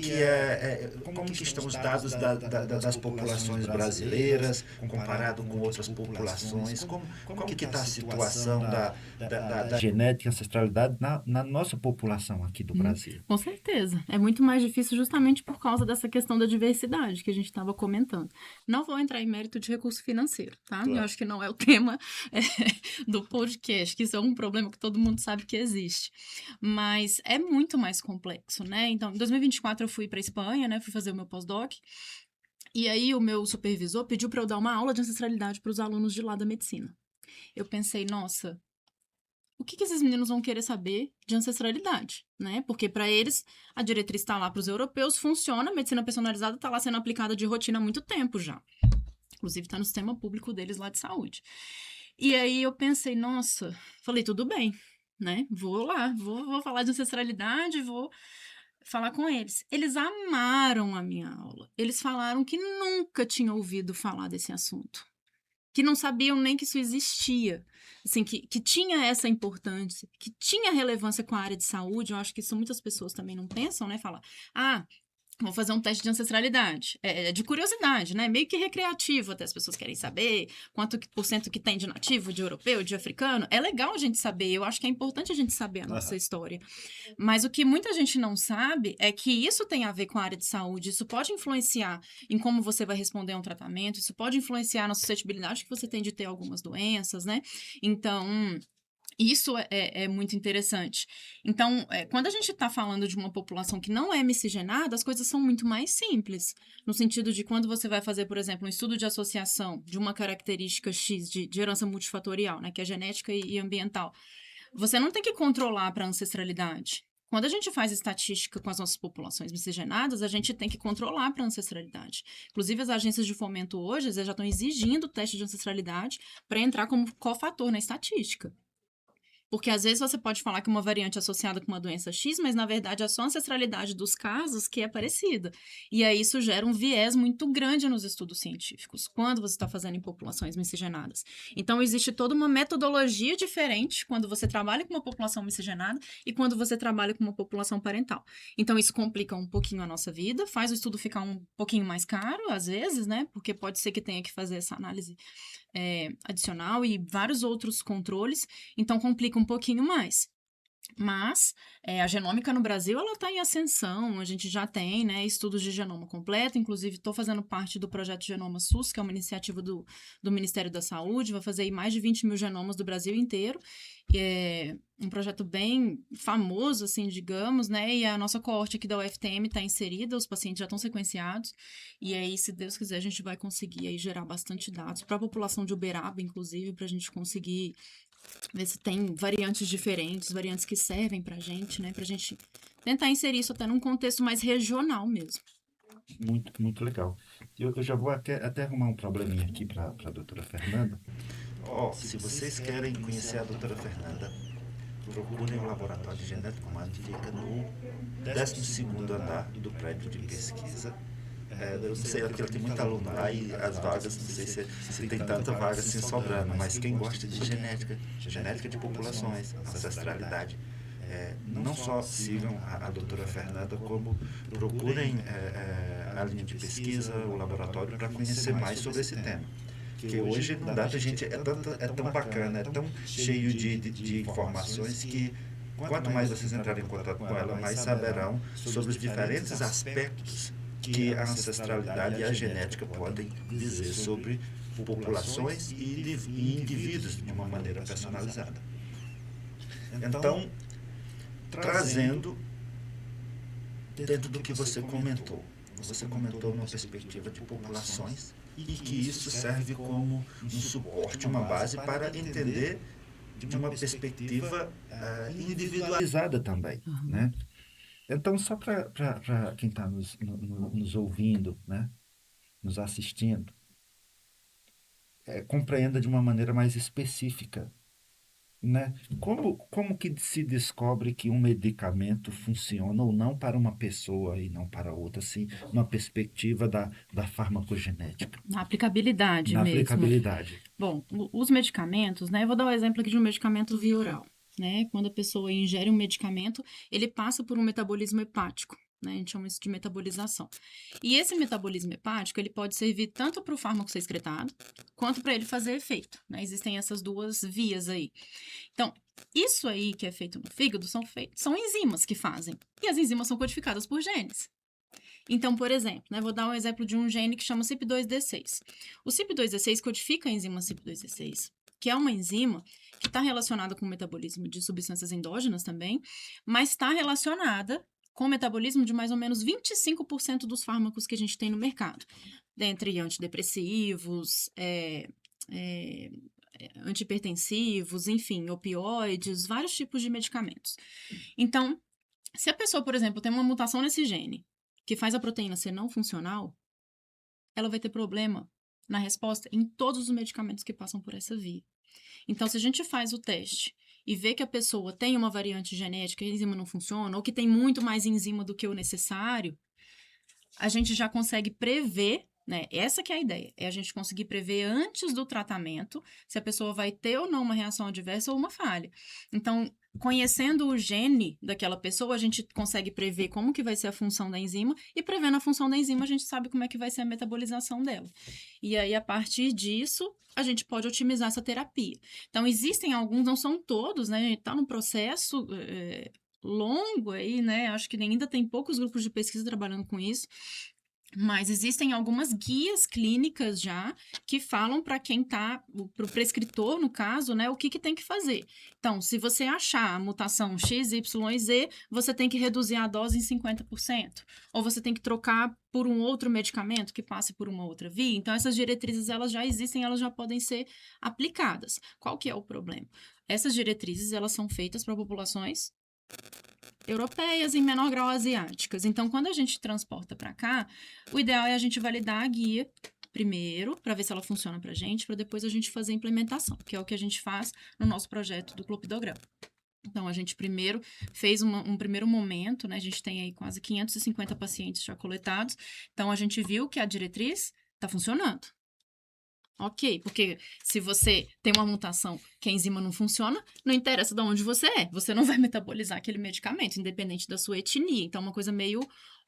que estão os dados das populações brasileiras comparado com outras populações? Como que está a situação da genética e ancestralidade na nossa população aqui do Brasil? Com certeza. É muito mais difícil justamente por causa dessa questão da diversidade que a gente estava comentando. Não vou entrar em mérito de recurso financeiro, tá? Claro. Eu acho que não é o tema do podcast, que isso é um problema que todo mundo sabe que existe. Mas é muito mais complexo, né? Então, em 2024 eu fui para a Espanha, né? Fui fazer o meu pós-doc. E aí o meu supervisor pediu para eu dar uma aula de ancestralidade para os alunos de lá da medicina. Eu pensei, nossa, o que esses meninos vão querer saber de ancestralidade, né? Porque para eles, a diretriz está lá para os europeus, funciona, a medicina personalizada está lá sendo aplicada de rotina há muito tempo já. Inclusive está no sistema público deles lá de saúde. E aí eu pensei, nossa, falei, tudo bem, né? Vou lá, vou falar de ancestralidade, vou falar com eles. Eles amaram a minha aula. Eles falaram que nunca tinham ouvido falar desse assunto, que não sabiam nem que isso existia, assim, que tinha essa importância, que tinha relevância com a área de saúde. Eu acho que isso muitas pessoas também não pensam, né? Falar, vou fazer um teste de ancestralidade. É de curiosidade, né? Meio que recreativo, até as pessoas querem saber quanto por cento que tem de nativo, de europeu, de africano. É legal a gente saber, eu acho que é importante a gente saber a nossa história. Mas o que muita gente não sabe é que isso tem a ver com a área de saúde, isso pode influenciar em como você vai responder a um tratamento, isso pode influenciar na suscetibilidade que você tem de ter algumas doenças, né? Então, isso é muito interessante. Então, quando a gente está falando de uma população que não é miscigenada, as coisas são muito mais simples. No sentido de quando você vai fazer, por exemplo, um estudo de associação de uma característica X de herança multifatorial, né, que é genética e ambiental, você não tem que controlar para ancestralidade. Quando a gente faz estatística com as nossas populações miscigenadas, a gente tem que controlar para ancestralidade. Inclusive, as agências de fomento hoje já estão exigindo teste de ancestralidade para entrar como cofator na estatística. Porque às vezes você pode falar que uma variante é associada com uma doença X, mas na verdade é só a ancestralidade dos casos que é parecida. E aí isso gera um viés muito grande nos estudos científicos, quando você está fazendo em populações miscigenadas. Então existe toda uma metodologia diferente quando você trabalha com uma população miscigenada e quando você trabalha com uma população parental. Então isso complica um pouquinho a nossa vida, faz o estudo ficar um pouquinho mais caro, às vezes, né? Porque pode ser que tenha que fazer essa análise adicional e vários outros controles, então complica um pouquinho mais. Mas a genômica no Brasil ela está em ascensão, a gente já tem, né, estudos de genoma completo, inclusive estou fazendo parte do projeto Genoma SUS, que é uma iniciativa do Ministério da Saúde, vai fazer aí mais de 20 mil genomas do Brasil inteiro, e é um projeto bem famoso, assim, digamos, né, e a nossa coorte aqui da UFTM está inserida, os pacientes já estão sequenciados, e aí, se Deus quiser, a gente vai conseguir aí gerar bastante dados para a população de Uberaba, inclusive, para a gente conseguir ver se tem variantes diferentes, variantes que servem pra gente, né? Pra gente tentar inserir isso até num contexto mais regional mesmo. Muito, muito legal. Eu já vou até arrumar um probleminha aqui para a doutora Fernanda. Se vocês querem conhecer a doutora Fernanda, procurem o Laboratório de Genética Humana, que fica no 12º andar do prédio de pesquisa. Eu não sei, porque tem muito aluno lá e as vagas, não sei se tem tanta vaga assim sobrando, mas quem gosta de genética de populações, ancestralidade, não só sigam a doutora Fernanda, como procurem a linha de pesquisa, o laboratório, para conhecer mais sobre esse tema. Porque hoje não dá pra gente, é tão bacana, é tão cheio de informações que quanto mais vocês entrarem em contato com ela, mais saberão sobre os diferentes aspectos que a ancestralidade e a genética podem dizer sobre populações e indivíduos de uma maneira personalizada. Então, trazendo dentro do que você comentou numa perspectiva de populações e que isso serve como um suporte, uma base para entender de uma perspectiva individualizada também, né? Então, só para quem está nos ouvindo, né, nos assistindo, compreenda de uma maneira mais específica, né? Como que se descobre que um medicamento funciona ou não para uma pessoa e não para outra, assim, numa perspectiva da farmacogenética? Na aplicabilidade Na mesmo. aplicabilidade. Bom, os medicamentos, né? Eu vou dar um exemplo aqui de um medicamento via oral. Né? Quando a pessoa ingere um medicamento, ele passa por um metabolismo hepático, né? A gente chama isso de metabolização. E esse metabolismo hepático, ele pode servir tanto para o fármaco ser excretado, quanto para ele fazer efeito, né? Existem essas duas vias aí. Então, isso aí que é feito no fígado são enzimas que fazem. E as enzimas são codificadas por genes. Então, por exemplo, né, vou dar um exemplo de um gene que chama CYP2D6. O CYP2D6 codifica a enzima CYP2D6, que é uma enzima que está relacionada com o metabolismo de substâncias endógenas também, mas está relacionada com o metabolismo de mais ou menos 25% dos fármacos que a gente tem no mercado, dentre antidepressivos, antihipertensivos, enfim, opioides, vários tipos de medicamentos. Então, se a pessoa, por exemplo, tem uma mutação nesse gene que faz a proteína ser não funcional, ela vai ter problema na resposta em todos os medicamentos que passam por essa via. Então, se a gente faz o teste e vê que a pessoa tem uma variante genética e a enzima não funciona, ou que tem muito mais enzima do que o necessário, a gente já consegue prever, né? Essa que é a ideia, é a gente conseguir prever antes do tratamento se a pessoa vai ter ou não uma reação adversa ou uma falha. Então, conhecendo o gene daquela pessoa, a gente consegue prever como que vai ser a função da enzima e prevendo a função da enzima, a gente sabe como é que vai ser a metabolização dela. E aí, a partir disso, a gente pode otimizar essa terapia. Então, existem alguns, não são todos, né? A gente está num processo longo aí, né? Acho que ainda tem poucos grupos de pesquisa trabalhando com isso. Mas existem algumas guias clínicas já que falam para quem tá, para o prescritor, no caso, né, o que tem que fazer. Então, se você achar a mutação X, Y e Z, você tem que reduzir a dose em 50%. Ou você tem que trocar por um outro medicamento que passe por uma outra via. Então, essas diretrizes, elas já existem, elas já podem ser aplicadas. Qual que é o problema? Essas diretrizes, elas são feitas para populações europeias e em menor grau asiáticas. Então, quando a gente transporta para cá, o ideal é a gente validar a guia primeiro, para ver se ela funciona para a gente, para depois a gente fazer a implementação, que é o que a gente faz no nosso projeto do clopidograma. Então, a gente primeiro fez um primeiro momento, né? A gente tem aí quase 550 pacientes já coletados. Então, a gente viu que a diretriz está funcionando. Ok, porque se você tem uma mutação que a enzima não funciona, não interessa de onde você não vai metabolizar aquele medicamento, independente da sua etnia. Então, é uma coisa meio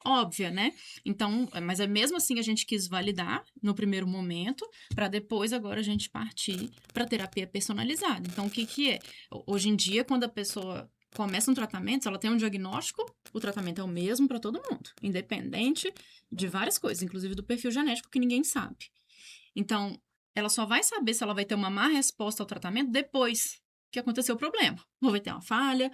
óbvia, né? Então, mas é mesmo assim a gente quis validar no primeiro momento, para depois agora a gente partir para terapia personalizada. Então, o que é? Hoje em dia, quando a pessoa começa um tratamento, se ela tem um diagnóstico, o tratamento é o mesmo para todo mundo, independente de várias coisas, inclusive do perfil genético que ninguém sabe. Então, ela só vai saber se ela vai ter uma má resposta ao tratamento depois que aconteceu o problema. Ou vai ter uma falha,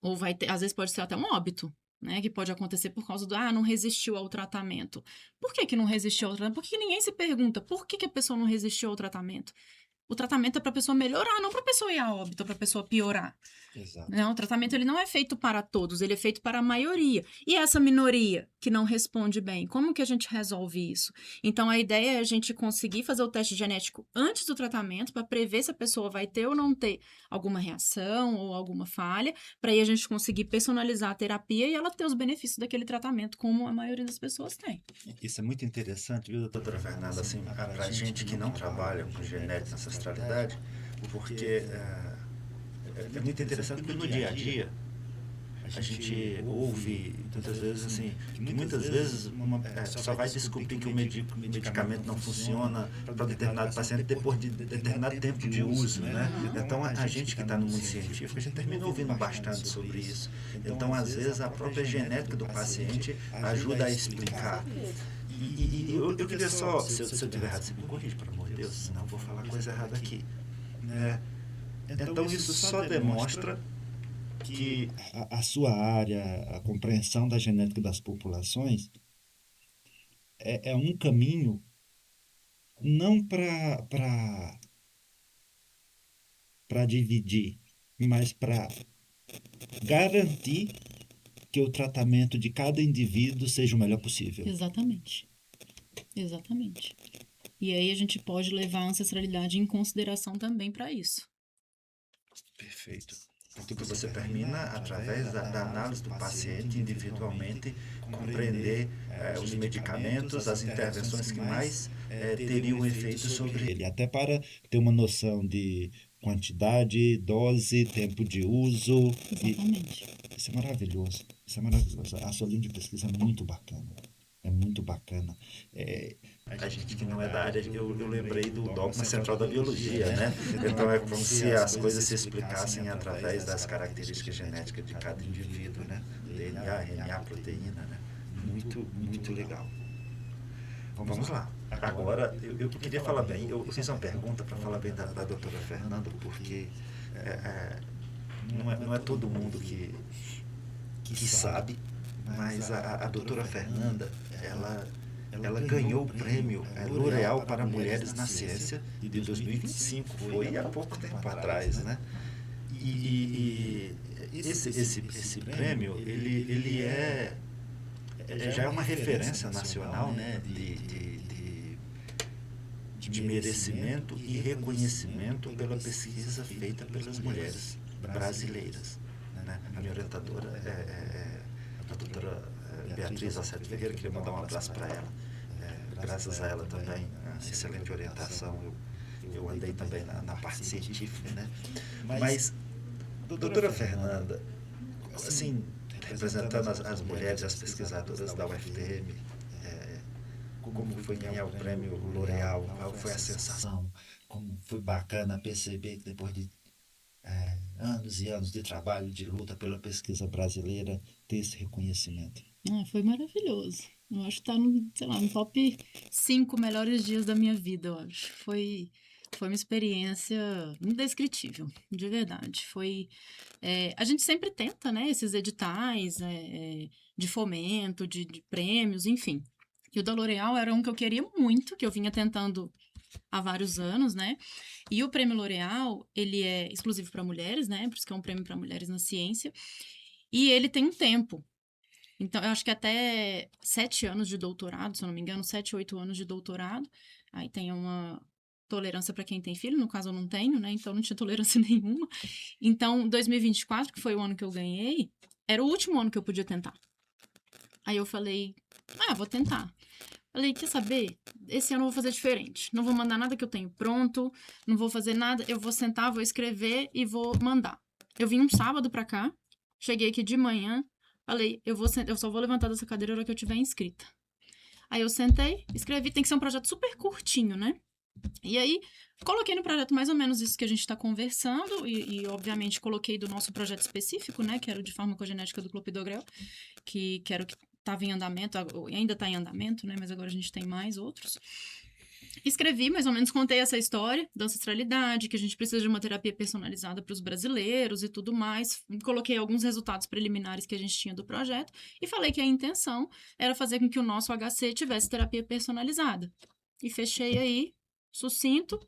ou vai ter, às vezes pode ser até um óbito, né? Que pode acontecer por causa do, não resistiu ao tratamento. Por que não resistiu ao tratamento? Porque ninguém se pergunta por que a pessoa não resistiu ao tratamento. O tratamento é para a pessoa melhorar, não para a pessoa ir a óbito, para a pessoa piorar. Exato. Não, o tratamento ele não é feito para todos, ele é feito para a maioria. E essa minoria que não responde bem, como que a gente resolve isso? Então, a ideia é a gente conseguir fazer o teste genético antes do tratamento, para prever se a pessoa vai ter ou não ter alguma reação ou alguma falha, para aí a gente conseguir personalizar a terapia e ela ter os benefícios daquele tratamento, como a maioria das pessoas tem. Isso é muito interessante, viu, doutora Fernanda? Assim, para a gente que não trabalha com genética e ancestralidade, porque é muito interessante porque no dia a dia a gente ouve muitas vezes assim, que muitas vezes só vai descobrir que o medicamento não funciona para determinado paciente depois de determinado tempo de uso, né? Então a gente que está no mundo científico, a gente termina ouvindo bastante sobre isso. Então às vezes a própria genética do paciente ajuda a explicar. E eu queria só, se eu estiver errado, você me corrige, pelo amor de Deus, senão eu vou falar coisa errada aqui. Então isso só demonstra que a sua área, a compreensão da genética das populações é um caminho não para dividir, mas para garantir que o tratamento de cada indivíduo seja o melhor possível. Exatamente. Exatamente. E aí a gente pode levar a ancestralidade em consideração também para isso. Perfeito. Porque você termina, através da análise do paciente individualmente, compreender os medicamentos, as intervenções que mais teriam efeito sobre ele. Até para ter uma noção de quantidade, dose, tempo de uso. Exatamente. Isso é maravilhoso. Isso é maravilhoso. A sua linha de pesquisa é muito bacana. É muito bacana. A gente que não é da área, eu lembrei do dogma central da biologia, né? Então é como se as coisas se explicassem através das características genéticas de cada indivíduo, né? DNA, RNA, proteína, né? Muito, muito legal. Vamos lá. Agora, eu queria falar bem, eu fiz uma pergunta para falar bem da doutora Fernanda, porque não é todo mundo que sabe, mas a doutora Fernanda, ela ganhou o prêmio L'Oréal para Mulheres na Ciência de 2025. Foi há pouco tempo atrás, né? E esse prêmio, ele já é uma referência nacional, né? De merecimento e reconhecimento pela pesquisa feita pelas mulheres brasileiras, né? A minha orientadora é a doutora Beatriz Alcedo Ferreira, queria mandar um abraço para ela. Graças a ela também, excelente orientação, eu andei também na parte científica, né? Mas, doutora Fernanda, assim, representando as mulheres, as pesquisadoras da UFTM, como foi ganhar o prêmio L'Oréal, qual foi a sensação, como foi bacana perceber que depois de anos e anos de trabalho, de luta pela pesquisa brasileira, ter esse reconhecimento. Foi maravilhoso. Eu acho que tá no top 5 melhores dias da minha vida, eu acho. Foi uma experiência indescritível, de verdade. A gente sempre tenta, né, esses editais de fomento, de prêmios, enfim. E o da L'Oréal era um que eu queria muito, que eu vinha tentando há vários anos, né? E o prêmio L'Oréal, ele é exclusivo para mulheres, né? Por isso que é um prêmio para mulheres na ciência. E ele tem um tempo. Então, eu acho que até 7 anos de doutorado, se eu não me engano, 7, 8 anos de doutorado. Aí tem uma tolerância para quem tem filho, no caso eu não tenho, né? Então não tinha tolerância nenhuma. Então, 2024, que foi o ano que eu ganhei, era o último ano que eu podia tentar. Aí eu falei, vou tentar. Falei, quer saber? Esse ano eu vou fazer diferente. Não vou mandar nada que eu tenho pronto, não vou fazer nada, eu vou sentar, vou escrever e vou mandar. Eu vim um sábado pra cá, cheguei aqui de manhã, falei, eu só vou levantar dessa cadeira na hora que eu tiver inscrita. Aí eu sentei, escrevi, tem que ser um projeto super curtinho, né? E aí, coloquei no projeto mais ou menos isso que a gente tá conversando e obviamente, coloquei do nosso projeto específico, né? Que era o de farmacogenética do clopidogrel, que era o que estava em andamento, ainda está em andamento, né? Mas agora a gente tem mais outros. Escrevi, mais ou menos, contei essa história da ancestralidade, que a gente precisa de uma terapia personalizada para os brasileiros e tudo mais. Coloquei alguns resultados preliminares que a gente tinha do projeto e falei que a intenção era fazer com que o nosso HC tivesse terapia personalizada. E fechei aí, sucinto,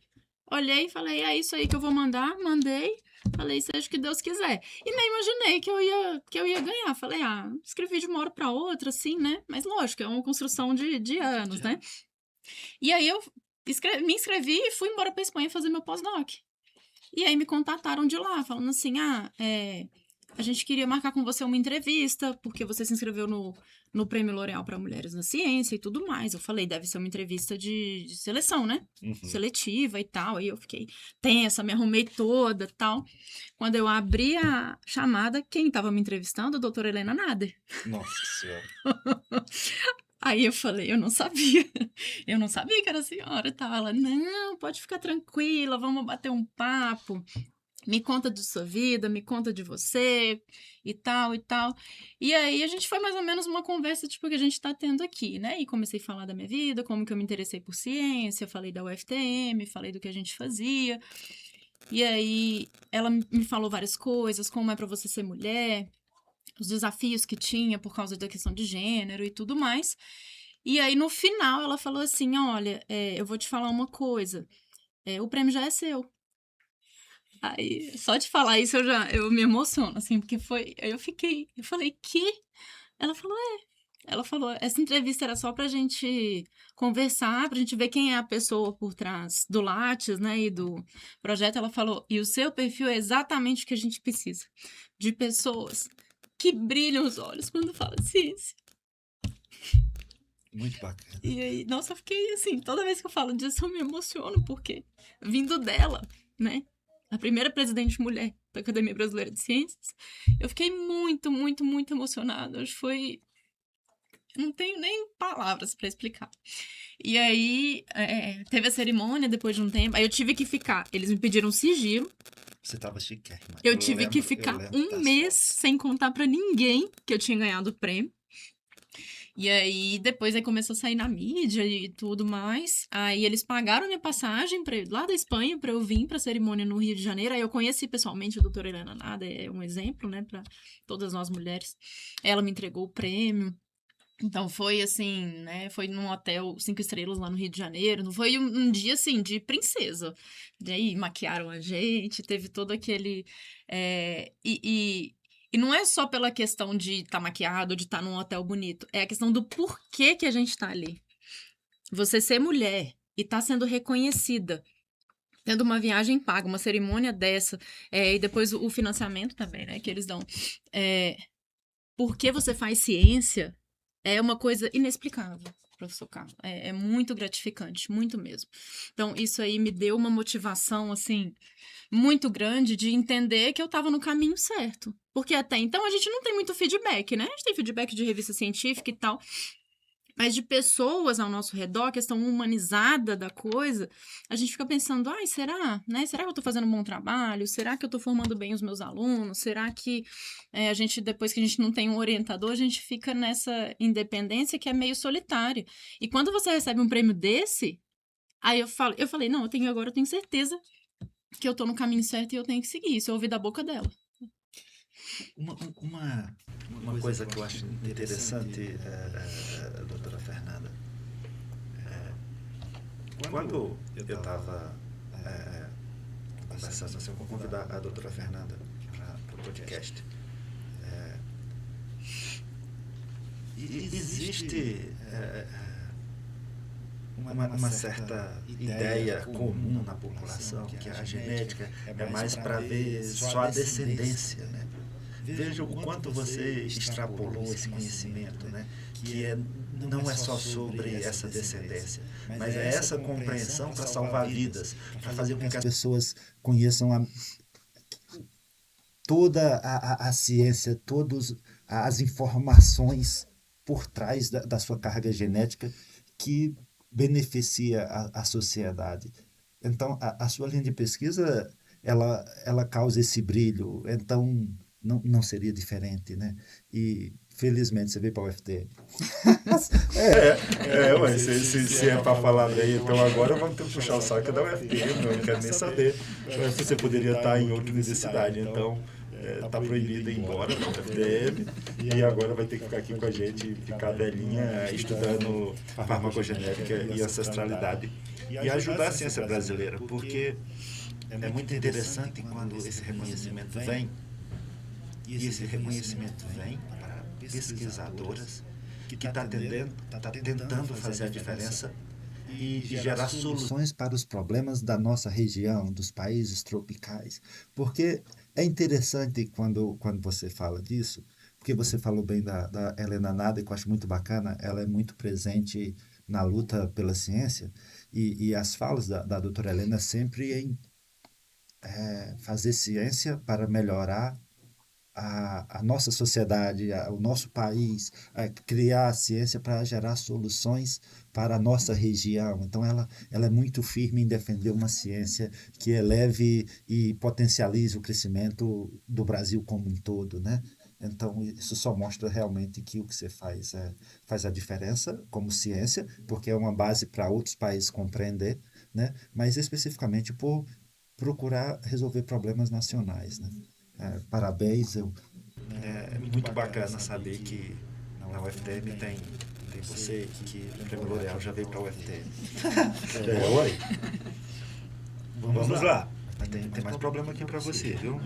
olhei e falei, é isso aí que eu vou mandar, mandei. Falei, seja o que Deus quiser. E nem imaginei que eu ia ganhar. Falei, escrevi de uma hora para outra, assim, né? Mas lógico, é uma construção de anos, né? E aí eu me inscrevi e fui embora para Espanha fazer meu pós-doc. E aí me contataram de lá, falando assim, a gente queria marcar com você uma entrevista, porque você se inscreveu no Prêmio L'Oréal para Mulheres na Ciência e tudo mais. Eu falei, deve ser uma entrevista de seleção, né? Uhum. Seletiva e tal. Aí eu fiquei tensa, me arrumei toda e tal. Quando eu abri a chamada, quem estava me entrevistando? A doutora Helena Nader. Nossa Senhora. Aí eu falei, eu não sabia que era a senhora. Tava ela, não, pode ficar tranquila, vamos bater um papo. Me conta de sua vida, me conta de você, e tal, e tal. E aí, a gente foi mais ou menos uma conversa, tipo, que a gente tá tendo aqui, né? E comecei a falar da minha vida, como que eu me interessei por ciência, falei da UFTM, falei do que a gente fazia. E aí, ela me falou várias coisas, como é pra você ser mulher, os desafios que tinha por causa da questão de gênero e tudo mais. E aí, no final, ela falou assim, olha, eu vou te falar uma coisa, o prêmio já é seu. Aí, só de falar isso eu me emociono, assim, porque eu falei, que? Ela falou, essa entrevista era só pra gente conversar, pra gente ver quem é a pessoa por trás do Lattes, né, e do projeto. Ela falou, e o seu perfil é exatamente o que a gente precisa, de pessoas que brilham os olhos quando falam ciência. Muito bacana. E aí, nossa, eu fiquei assim, toda vez que eu falo disso eu me emociono, porque vindo dela, né, a primeira presidente mulher da Academia Brasileira de Ciências, eu fiquei muito, muito, muito emocionada. Acho que foi... não tenho nem palavras para explicar. E aí, teve a cerimônia depois de um tempo, aí eu tive que ficar, eles me pediram sigilo. Você tava chiquérrima. Eu tive que ficar um mês sem contar para ninguém que eu tinha ganhado o prêmio. E aí, depois começou a sair na mídia e tudo mais. Aí eles pagaram minha passagem lá da Espanha pra eu vir pra cerimônia no Rio de Janeiro. Aí eu conheci pessoalmente a doutora Helena Nader, é um exemplo, né, pra todas nós mulheres. Ela me entregou o prêmio. Então foi assim, né? Foi num hotel 5 estrelas lá no Rio de Janeiro. Não foi um dia assim de princesa. Daí maquiaram a gente, teve todo aquele. E não é só pela questão de estar maquiado, de estar num hotel bonito. É a questão do porquê que a gente tá ali. Você ser mulher e tá sendo reconhecida, tendo uma viagem paga, uma cerimônia dessa, e depois o financiamento também, né? Que eles dão. É, porque você faz ciência é uma coisa inexplicável, professor Carlos. É muito gratificante, muito mesmo. Então, isso aí me deu uma motivação, assim, muito grande de entender que eu estava no caminho certo. Porque até então a gente não tem muito feedback, né? A gente tem feedback de revista científica e tal. Mas de pessoas ao nosso redor, a questão humanizada da coisa, a gente fica pensando, ai, será? Né? Será que eu estou fazendo um bom trabalho? Será que eu estou formando bem os meus alunos? Será que a gente, depois que a gente não tem um orientador, a gente fica nessa independência que é meio solitária. E quando você recebe um prêmio desse, aí eu falei, não, agora eu tenho certeza que eu estou no caminho certo e eu tenho que seguir. Isso eu ouvi da boca dela. Uma, uma, uma coisa que eu acho interessante, doutora Fernanda, quando eu estava conversando, assim, eu vou convidar a doutora Fernanda para o podcast, existe uma certa ideia comum na população que a genética é mais para ver só a descendência, né? Veja o quanto você extrapolou esse conhecimento, né? Que não é só sobre essa descendência, mas é essa compreensão para salvar vidas, para fazer com que as pessoas conheçam toda a ciência, todas as informações por trás da sua carga genética que beneficia a sociedade. Então, a sua linha de pesquisa, ela causa esse brilho, então não seria diferente, né? E, felizmente, você veio para o UFT. Ué, se é para falar bem, então agora vamos ter que puxar o saco da UFT, não quero nem saber. Você poderia estar em outra universidade, então está proibido ir embora da UFDM e agora vai ter que ficar aqui com a gente, ficar velhinha, estudando farmacogenética e ancestralidade e ajudar a ciência brasileira, porque é muito interessante quando esse reconhecimento vem, e esse reconhecimento vem para pesquisadoras que está tentando fazer a diferença e gerar soluções para os problemas da nossa região, dos países tropicais. Porque é interessante quando você fala disso, porque você falou bem da Helena Nada, que eu acho muito bacana, ela é muito presente na luta pela ciência, e as falas da doutora Helena sempre em fazer ciência para melhorar a nossa sociedade, o nosso país, criar a ciência para gerar soluções para a nossa região. Então, ela é muito firme em defender uma ciência que eleve e potencialize o crescimento do Brasil como um todo, né? Então, isso só mostra realmente que o que você faz a diferença como ciência, porque é uma base para outros países compreender, né? Mas especificamente por procurar resolver problemas nacionais, né? Parabéns, é muito bacana saber que na UFTM tem você que o Prêmio L'Oréal já veio para a UFTM. Oi. Vamos lá. Tem mais problema aqui para você, viu?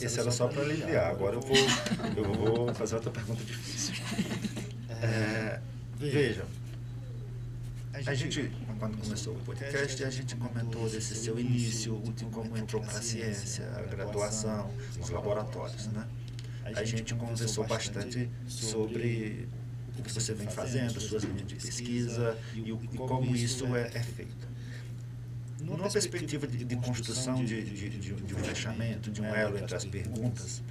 Esse era só para aliviar. Agora eu vou fazer outra pergunta difícil. Veja, a gente, quando começou o podcast, a gente comentou desse seu início, de como entrou para a ciência, a graduação, os laboratórios, né? A gente conversou bastante sobre o que você vem fazendo, suas linhas de pesquisa e como isso é feito. Numa perspectiva de construção de um fechamento, de um elo entre as perguntas,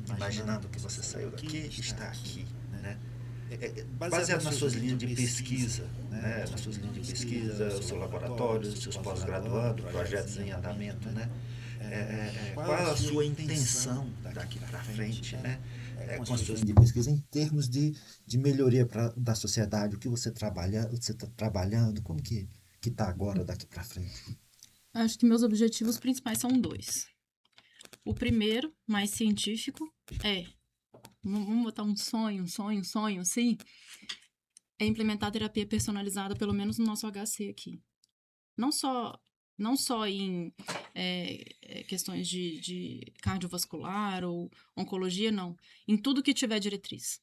imaginando que você saiu daqui e está aqui, né? Baseado nas suas linhas de pesquisa, né? Nas suas linhas de pesquisa, o seu laboratório, os seus pós-graduandos, projetos em andamento, né? Qual a sua intenção daqui para frente, né? Com as suas linhas de pesquisa em termos de melhoria da sociedade, o que você está trabalhando, como que está agora daqui para frente? Acho que meus objetivos principais são dois. O primeiro, mais científico, é vamos botar um sonho, assim, é implementar a terapia personalizada, pelo menos no nosso HC aqui. Não só, não só em questões de cardiovascular ou oncologia, não. Em tudo que tiver diretriz.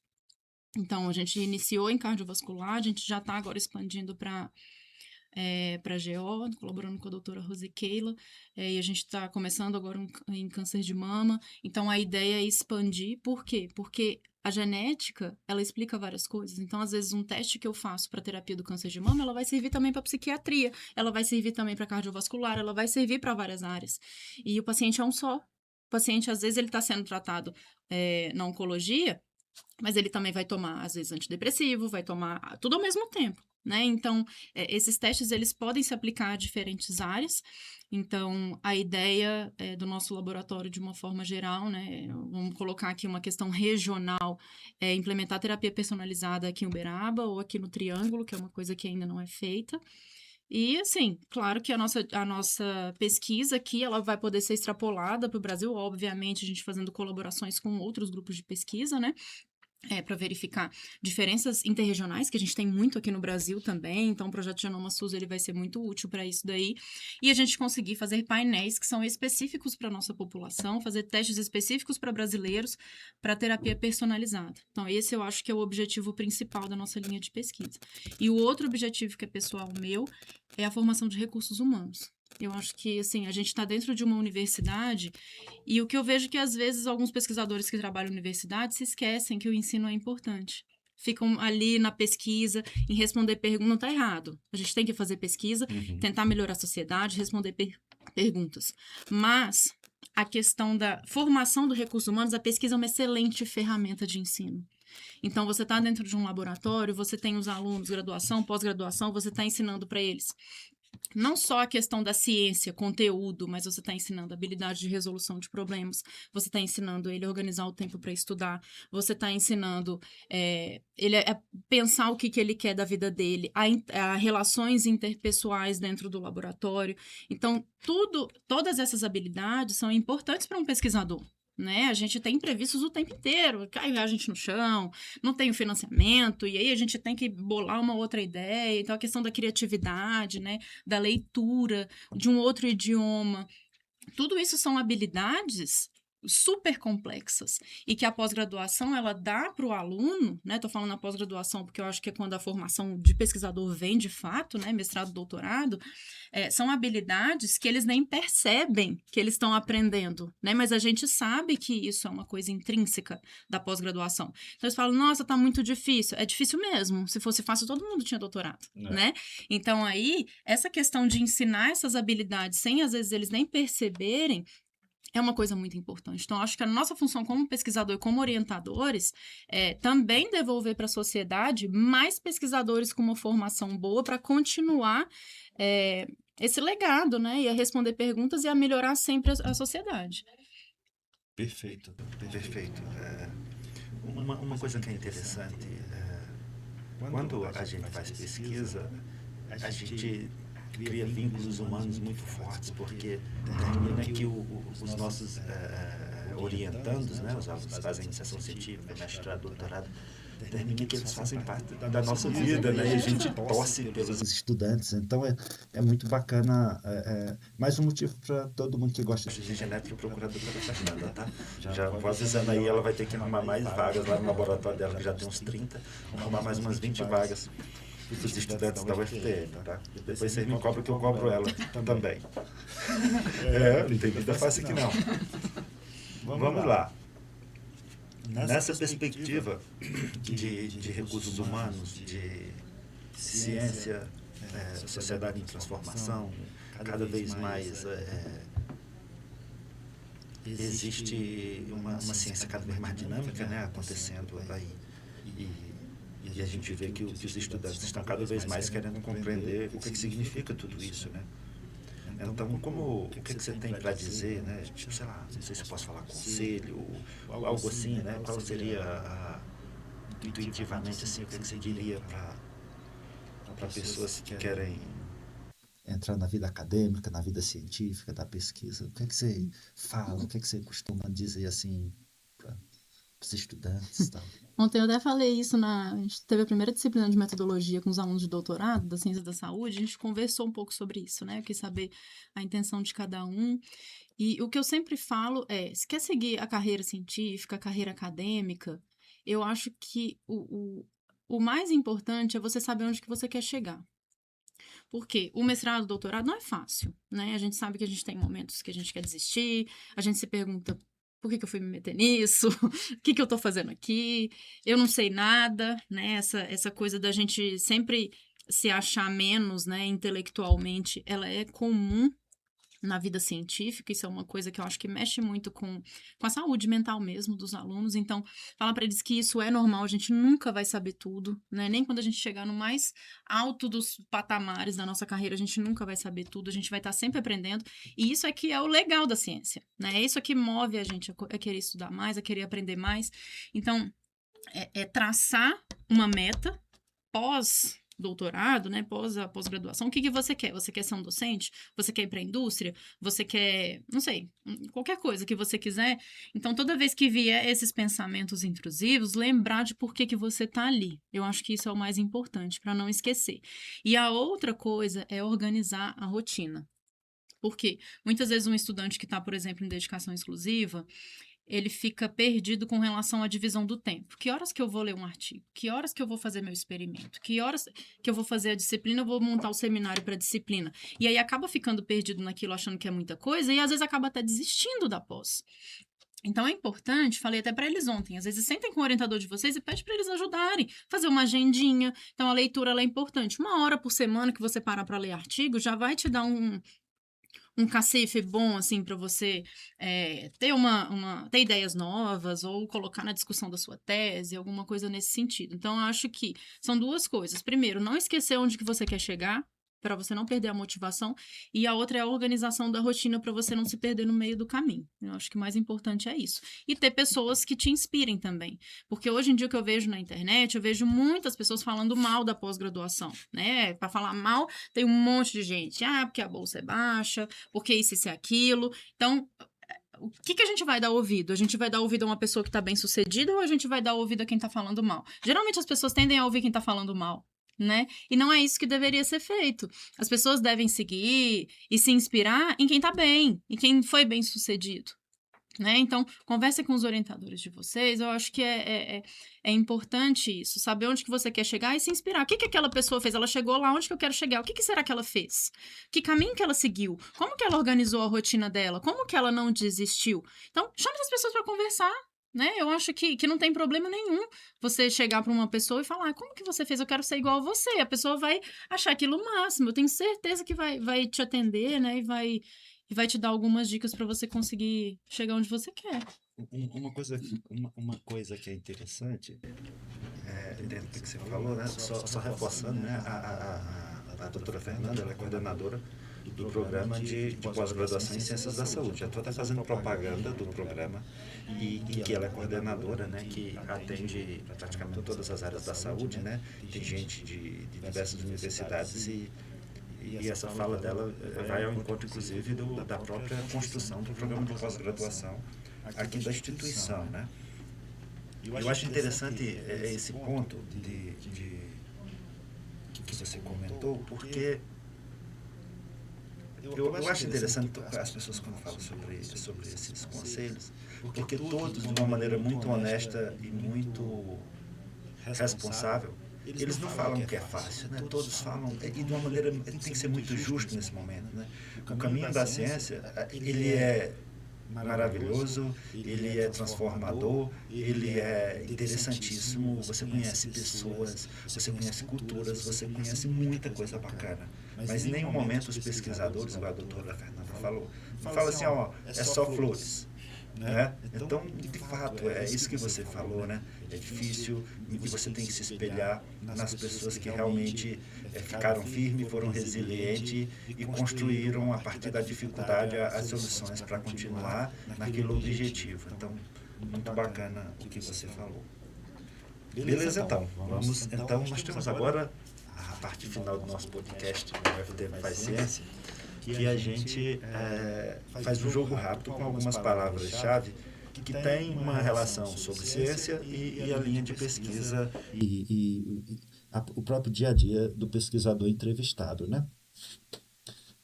Então, a gente iniciou em cardiovascular, a gente já está agora expandindo para GO, colaborando com a doutora Rosiqueila, e a gente está começando agora em câncer de mama. Então, a ideia é expandir. Por quê? Porque a genética, ela explica várias coisas. Então, às vezes, um teste que eu faço para terapia do câncer de mama, ela vai servir também para psiquiatria, ela vai servir também para cardiovascular, ela vai servir para várias áreas. E o paciente é um só. O paciente, às vezes, ele está sendo tratado na oncologia, mas ele também vai tomar, às vezes, antidepressivo, vai tomar tudo ao mesmo tempo, né? Então, esses testes, eles podem se aplicar a diferentes áreas. Então, a ideia do nosso laboratório, de uma forma geral, né? Vamos colocar aqui uma questão regional, é implementar terapia personalizada aqui em Uberaba ou aqui no Triângulo, que é uma coisa que ainda não é feita. E, assim, claro que a nossa pesquisa aqui, ela vai poder ser extrapolada para o Brasil, obviamente, a gente fazendo colaborações com outros grupos de pesquisa, né? Para verificar diferenças interregionais, que a gente tem muito aqui no Brasil também, então o projeto Genoma SUS ele vai ser muito útil para isso daí, e a gente conseguir fazer painéis que são específicos para a nossa população, fazer testes específicos para brasileiros, para terapia personalizada. Então esse eu acho que é o objetivo principal da nossa linha de pesquisa. E o outro objetivo que é pessoal meu é a formação de recursos humanos. Eu acho que, assim, a gente está dentro de uma universidade e o que eu vejo é que, às vezes, alguns pesquisadores que trabalham em universidade se esquecem que o ensino é importante. Ficam ali na pesquisa, em responder perguntas. Não está errado. A gente tem que fazer pesquisa, tentar melhorar a sociedade, responder perguntas. Mas a questão da formação do recurso humanos, a pesquisa é uma excelente ferramenta de ensino. Então, você está dentro de um laboratório, você tem os alunos, graduação, pós-graduação, você está ensinando para eles não só a questão da ciência, conteúdo, mas você está ensinando habilidade de resolução de problemas, você está ensinando ele a organizar o tempo para estudar, você está ensinando ele a pensar o que ele quer da vida dele, a relações interpessoais dentro do laboratório. Então, todas essas habilidades são importantes para um pesquisador. Né? A gente tem imprevistos o tempo inteiro, cai a gente no chão, não tem o financiamento, e aí a gente tem que bolar uma outra ideia. Então, a questão da criatividade, né? Da leitura, de um outro idioma, tudo isso são habilidades super complexas e que a pós-graduação ela dá para o aluno, né? Tô falando na pós-graduação porque eu acho que é quando a formação de pesquisador vem de fato, né? Mestrado, doutorado, são habilidades que eles nem percebem que eles estão aprendendo, né? Mas a gente sabe que isso é uma coisa intrínseca da pós-graduação. Então eles falam, nossa, tá muito difícil. É difícil mesmo. Se fosse fácil, todo mundo tinha doutorado, né? Então aí, essa questão de ensinar essas habilidades sem, às vezes, eles nem perceberem, é uma coisa muito importante. Então, acho que a nossa função como pesquisador e como orientadores é também devolver para a sociedade mais pesquisadores com uma formação boa para continuar esse legado, né? E a responder perguntas e a melhorar sempre a sociedade. Perfeito, perfeito. Uma coisa que é interessante, quando a gente faz pesquisa, a gente cria vínculos humanos muito fortes, porque termina que os nossos orientandos, né, os alunos que fazem iniciação científica, mestrado, doutorado, termina que eles fazem parte da nossa vida, né? E a gente torce pelos estudantes. Então é muito bacana. Mais um motivo para todo mundo que gosta de genética procurar a doutora Fernanda, tá? Já vou avisando aí, ela vai ter que arrumar mais vagas lá no laboratório dela, que já tem uns 30, arrumar mais umas 20 vagas para os estudantes da UFPM, tá? Depois vocês me cobram que eu cobro ela também. Não tem vida fácil aqui não. Vamos lá. Nessa perspectiva de recursos humanos, de ciência, sociedade em transformação, cada vez mais existe uma ciência cada vez mais dinâmica, né, acontecendo aí. E a gente vê que os estudantes estão cada vez mais querendo compreender o que significa tudo isso, né? Então, o que você tem para dizer, né? Tipo, sei lá, não sei se eu posso falar conselho, ou algo assim, né? Qual seria, intuitivamente, assim, o que você diria para pessoas que querem entrar na vida acadêmica, na vida científica, da pesquisa? O que você fala, o que você costuma dizer, assim, os estudantes e tal. Ontem eu até falei isso a gente teve a primeira disciplina de metodologia com os alunos de doutorado da ciência da saúde, a gente conversou um pouco sobre isso, né? Eu quis saber a intenção de cada um. E o que eu sempre falo é, se quer seguir a carreira científica, a carreira acadêmica, eu acho que o mais importante é você saber onde que você quer chegar. Porque o mestrado, o doutorado não é fácil, né? A gente sabe que a gente tem momentos que a gente quer desistir, a gente se pergunta por que eu fui me meter nisso? O que eu tô fazendo aqui? Eu não sei nada, né? Essa coisa da gente sempre se achar menos, né, intelectualmente, ela é comum na vida científica, isso é uma coisa que eu acho que mexe muito com a saúde mental mesmo dos alunos, então fala para eles que isso é normal, a gente nunca vai saber tudo, né? Nem quando a gente chegar no mais alto dos patamares da nossa carreira, a gente nunca vai saber tudo, a gente vai estar sempre aprendendo, e isso é que é o legal da ciência, né? É isso que move a gente a querer estudar mais, a querer aprender mais, então é traçar uma meta pós-doutorado, né, pós-graduação, o que você quer? Você quer ser um docente? Você quer ir para a indústria? Você quer, não sei, qualquer coisa que você quiser. Então, toda vez que vier esses pensamentos intrusivos, lembrar de por que você está ali. Eu acho que isso é o mais importante, para não esquecer. E a outra coisa é organizar a rotina. Porque muitas vezes um estudante que está, por exemplo, em dedicação exclusiva, ele fica perdido com relação à divisão do tempo. Que horas que eu vou ler um artigo? Que horas que eu vou fazer meu experimento? Que horas que eu vou fazer a disciplina? Eu vou montar o seminário para a disciplina. E aí acaba ficando perdido naquilo, achando que é muita coisa, e às vezes acaba até desistindo da pós. Então é importante, falei até para eles ontem, às vezes sentem com o orientador de vocês e pede para eles ajudarem, fazer uma agendinha. Então a leitura ela é importante. 1 hora por semana que você parar para ler artigo já vai te dar um cacife bom, assim, para você ter ter ideias novas ou colocar na discussão da sua tese, alguma coisa nesse sentido. Então, eu acho que são duas coisas. Primeiro, não esquecer onde que você quer chegar, para você não perder a motivação, e a outra é a organização da rotina para você não se perder no meio do caminho. Eu acho que o mais importante é isso. E ter pessoas que te inspirem também. Porque hoje em dia o que eu vejo na internet, eu vejo muitas pessoas falando mal da pós-graduação, né? Para falar mal, tem um monte de gente. Ah, porque a bolsa é baixa, porque isso e aquilo. Então, o que a gente vai dar ouvido? A gente vai dar ouvido a uma pessoa que está bem sucedida ou a gente vai dar ouvido a quem está falando mal? Geralmente as pessoas tendem a ouvir quem está falando mal, né? E não é isso que deveria ser feito. As pessoas devem seguir e se inspirar em quem está bem, em quem foi bem sucedido. Né? Então, converse com os orientadores de vocês. Eu acho que é importante isso, saber onde que você quer chegar e se inspirar. O que aquela pessoa fez? Ela chegou lá, onde que eu quero chegar? O que será que ela fez? Que caminho que ela seguiu? Como que ela organizou a rotina dela? Como que ela não desistiu? Então, chame as pessoas para conversar. Né? Eu acho que não tem problema nenhum você chegar para uma pessoa e falar, como que você fez? Eu quero ser igual a você. A pessoa vai achar aquilo o máximo. Eu tenho certeza que vai te atender, né? E vai te dar algumas dicas para você conseguir chegar onde você quer. Uma coisa que é interessante, dentro do que você falou, né, só reforçando, né, a doutora Fernanda, ela é coordenadora do programa de pós-graduação em Ciências da Saúde. Já estou até fazendo propaganda do programa e que ela é coordenadora, né, que atende praticamente todas as áreas da saúde, né, tem gente de diversas universidades e essa fala dela vai ao encontro, inclusive, da própria construção do programa de pós-graduação aqui da instituição, né? Eu acho interessante esse ponto que você comentou, porque eu acho interessante as pessoas quando falam sobre esses conselhos, porque todos, de uma maneira muito honesta e muito responsável, eles não falam que é fácil, né? Todos falam, e de uma maneira, tem que ser muito justo nesse momento, né? O caminho da ciência, ele é maravilhoso, ele é transformador, ele é interessantíssimo, você conhece pessoas, você conhece culturas, você conhece muita coisa bacana. Mas em nenhum momento os pesquisadores, igual a doutora Fernanda falou, não falam assim, ó, é só flores. Né? Então, de fato, é isso que você falou, né? É difícil e você tem que se espelhar nas pessoas que realmente ficaram firmes, foram resilientes e construíram, a partir da dificuldade, as soluções para continuar naquele objetivo. Então, muito bacana o que você falou. Beleza, então. Então, nós temos agora a parte final do nosso podcast, o FT Faz Ciência, que a gente faz um jogo rápido com algumas palavras-chave que tem uma relação sobre ciência e a linha de pesquisa o próprio dia a dia do pesquisador entrevistado, né?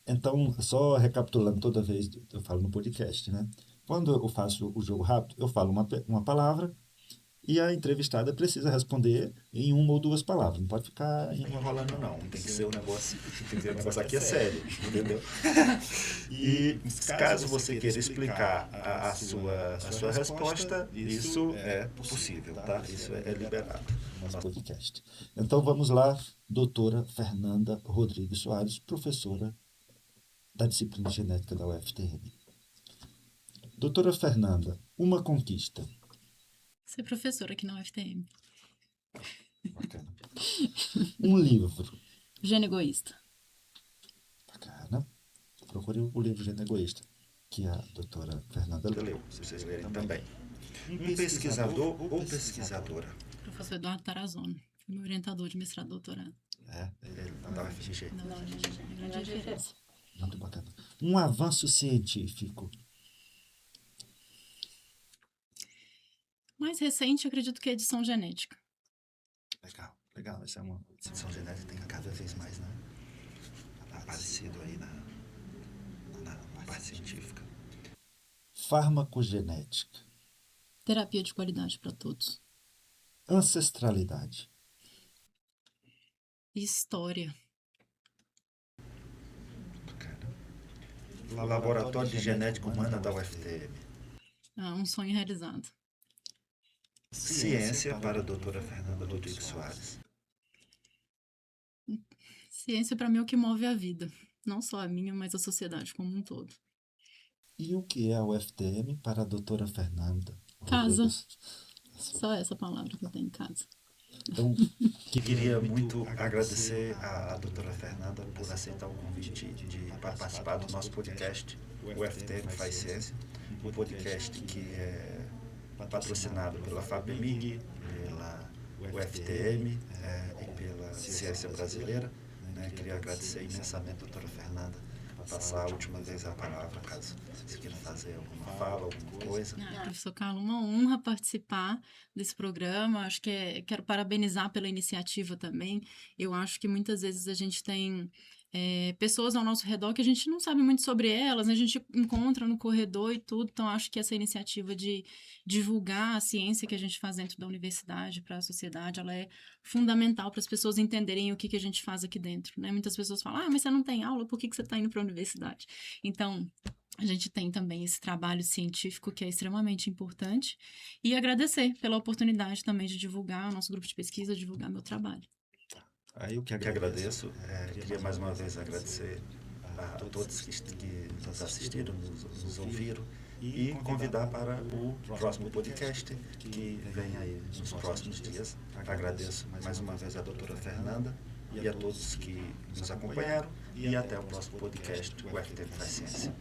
Então, só recapitulando toda vez, eu falo no podcast, né? Quando eu faço o jogo rápido, eu falo uma palavra e a entrevistada precisa responder em uma ou duas palavras. Não pode ficar enrolando, não. Tem que ser um negócio, o negócio aqui é sério, entendeu? E caso você queira explicar a sua resposta, isso é possível, tá? Isso é liberado no nosso podcast. Então, vamos lá, doutora Fernanda Rodrigues Soares, professora da disciplina de genética da UFTM. Doutora Fernanda, uma conquista. Ser professora aqui na UFTM. Bacana. Um livro. Gênio Egoísta. Bacana. Procure o livro Gênio Egoísta, que a doutora Fernanda leu, se vocês lerem também. Um pesquisador ou pesquisadora. Professor Eduardo Tarazona. Foi meu orientador de mestrado e doutorado. Ele da UFG. Grande referência. Muito bacana. Um avanço científico. Mais recente, acredito que é edição genética. Legal. Essa é uma edição genética tem cada vez mais, né? Aparecido aí na parte científica. Farmacogenética. Terapia de qualidade para todos. Ancestralidade. História. Bacana. Laboratório de Genética Humana da UFTM. Um sonho realizado. Ciência para a doutora Fernanda Rodrigues Soares. Ciência para mim é o que move a vida. Não só a minha, mas a sociedade como um todo. E o que é a UFTM para a doutora Fernanda Casa. Rodrigues? Só essa palavra que eu tenho em casa. Então, queria muito agradecer à doutora Fernanda por aceitar o convite de participar do nosso podcast, o UFTM Faz Ciência, um podcast que é patrocinado pela FAPEMIG, pela UFTM e pela Ciência Brasileira. Queria agradecer imensamente a doutora Fernanda, passar a última vez a palavra, caso você queira fazer alguma fala, alguma coisa. Professor Carlos, uma honra participar desse programa. Acho que quero parabenizar pela iniciativa também. Eu acho que muitas vezes a gente tem pessoas ao nosso redor que a gente não sabe muito sobre elas, né? A gente encontra no corredor e tudo. Então, acho que essa iniciativa de divulgar a ciência que a gente faz dentro da universidade para a sociedade, ela é fundamental para as pessoas entenderem o que a gente faz aqui dentro, né? Muitas pessoas falam, mas você não tem aula, por que você está indo para a universidade? Então, a gente tem também esse trabalho científico que é extremamente importante e agradecer pela oportunidade também de divulgar o nosso grupo de pesquisa, divulgar meu trabalho. Aí eu que agradeço, queria mais uma vez agradecer a todos que nos assistiram, nos ouviram e convidar para o próximo podcast que vem aí nos próximos dias. Agradeço mais uma vez a doutora Fernanda e a todos que nos acompanharam e até o próximo podcast, o UFTM Faz Ciência.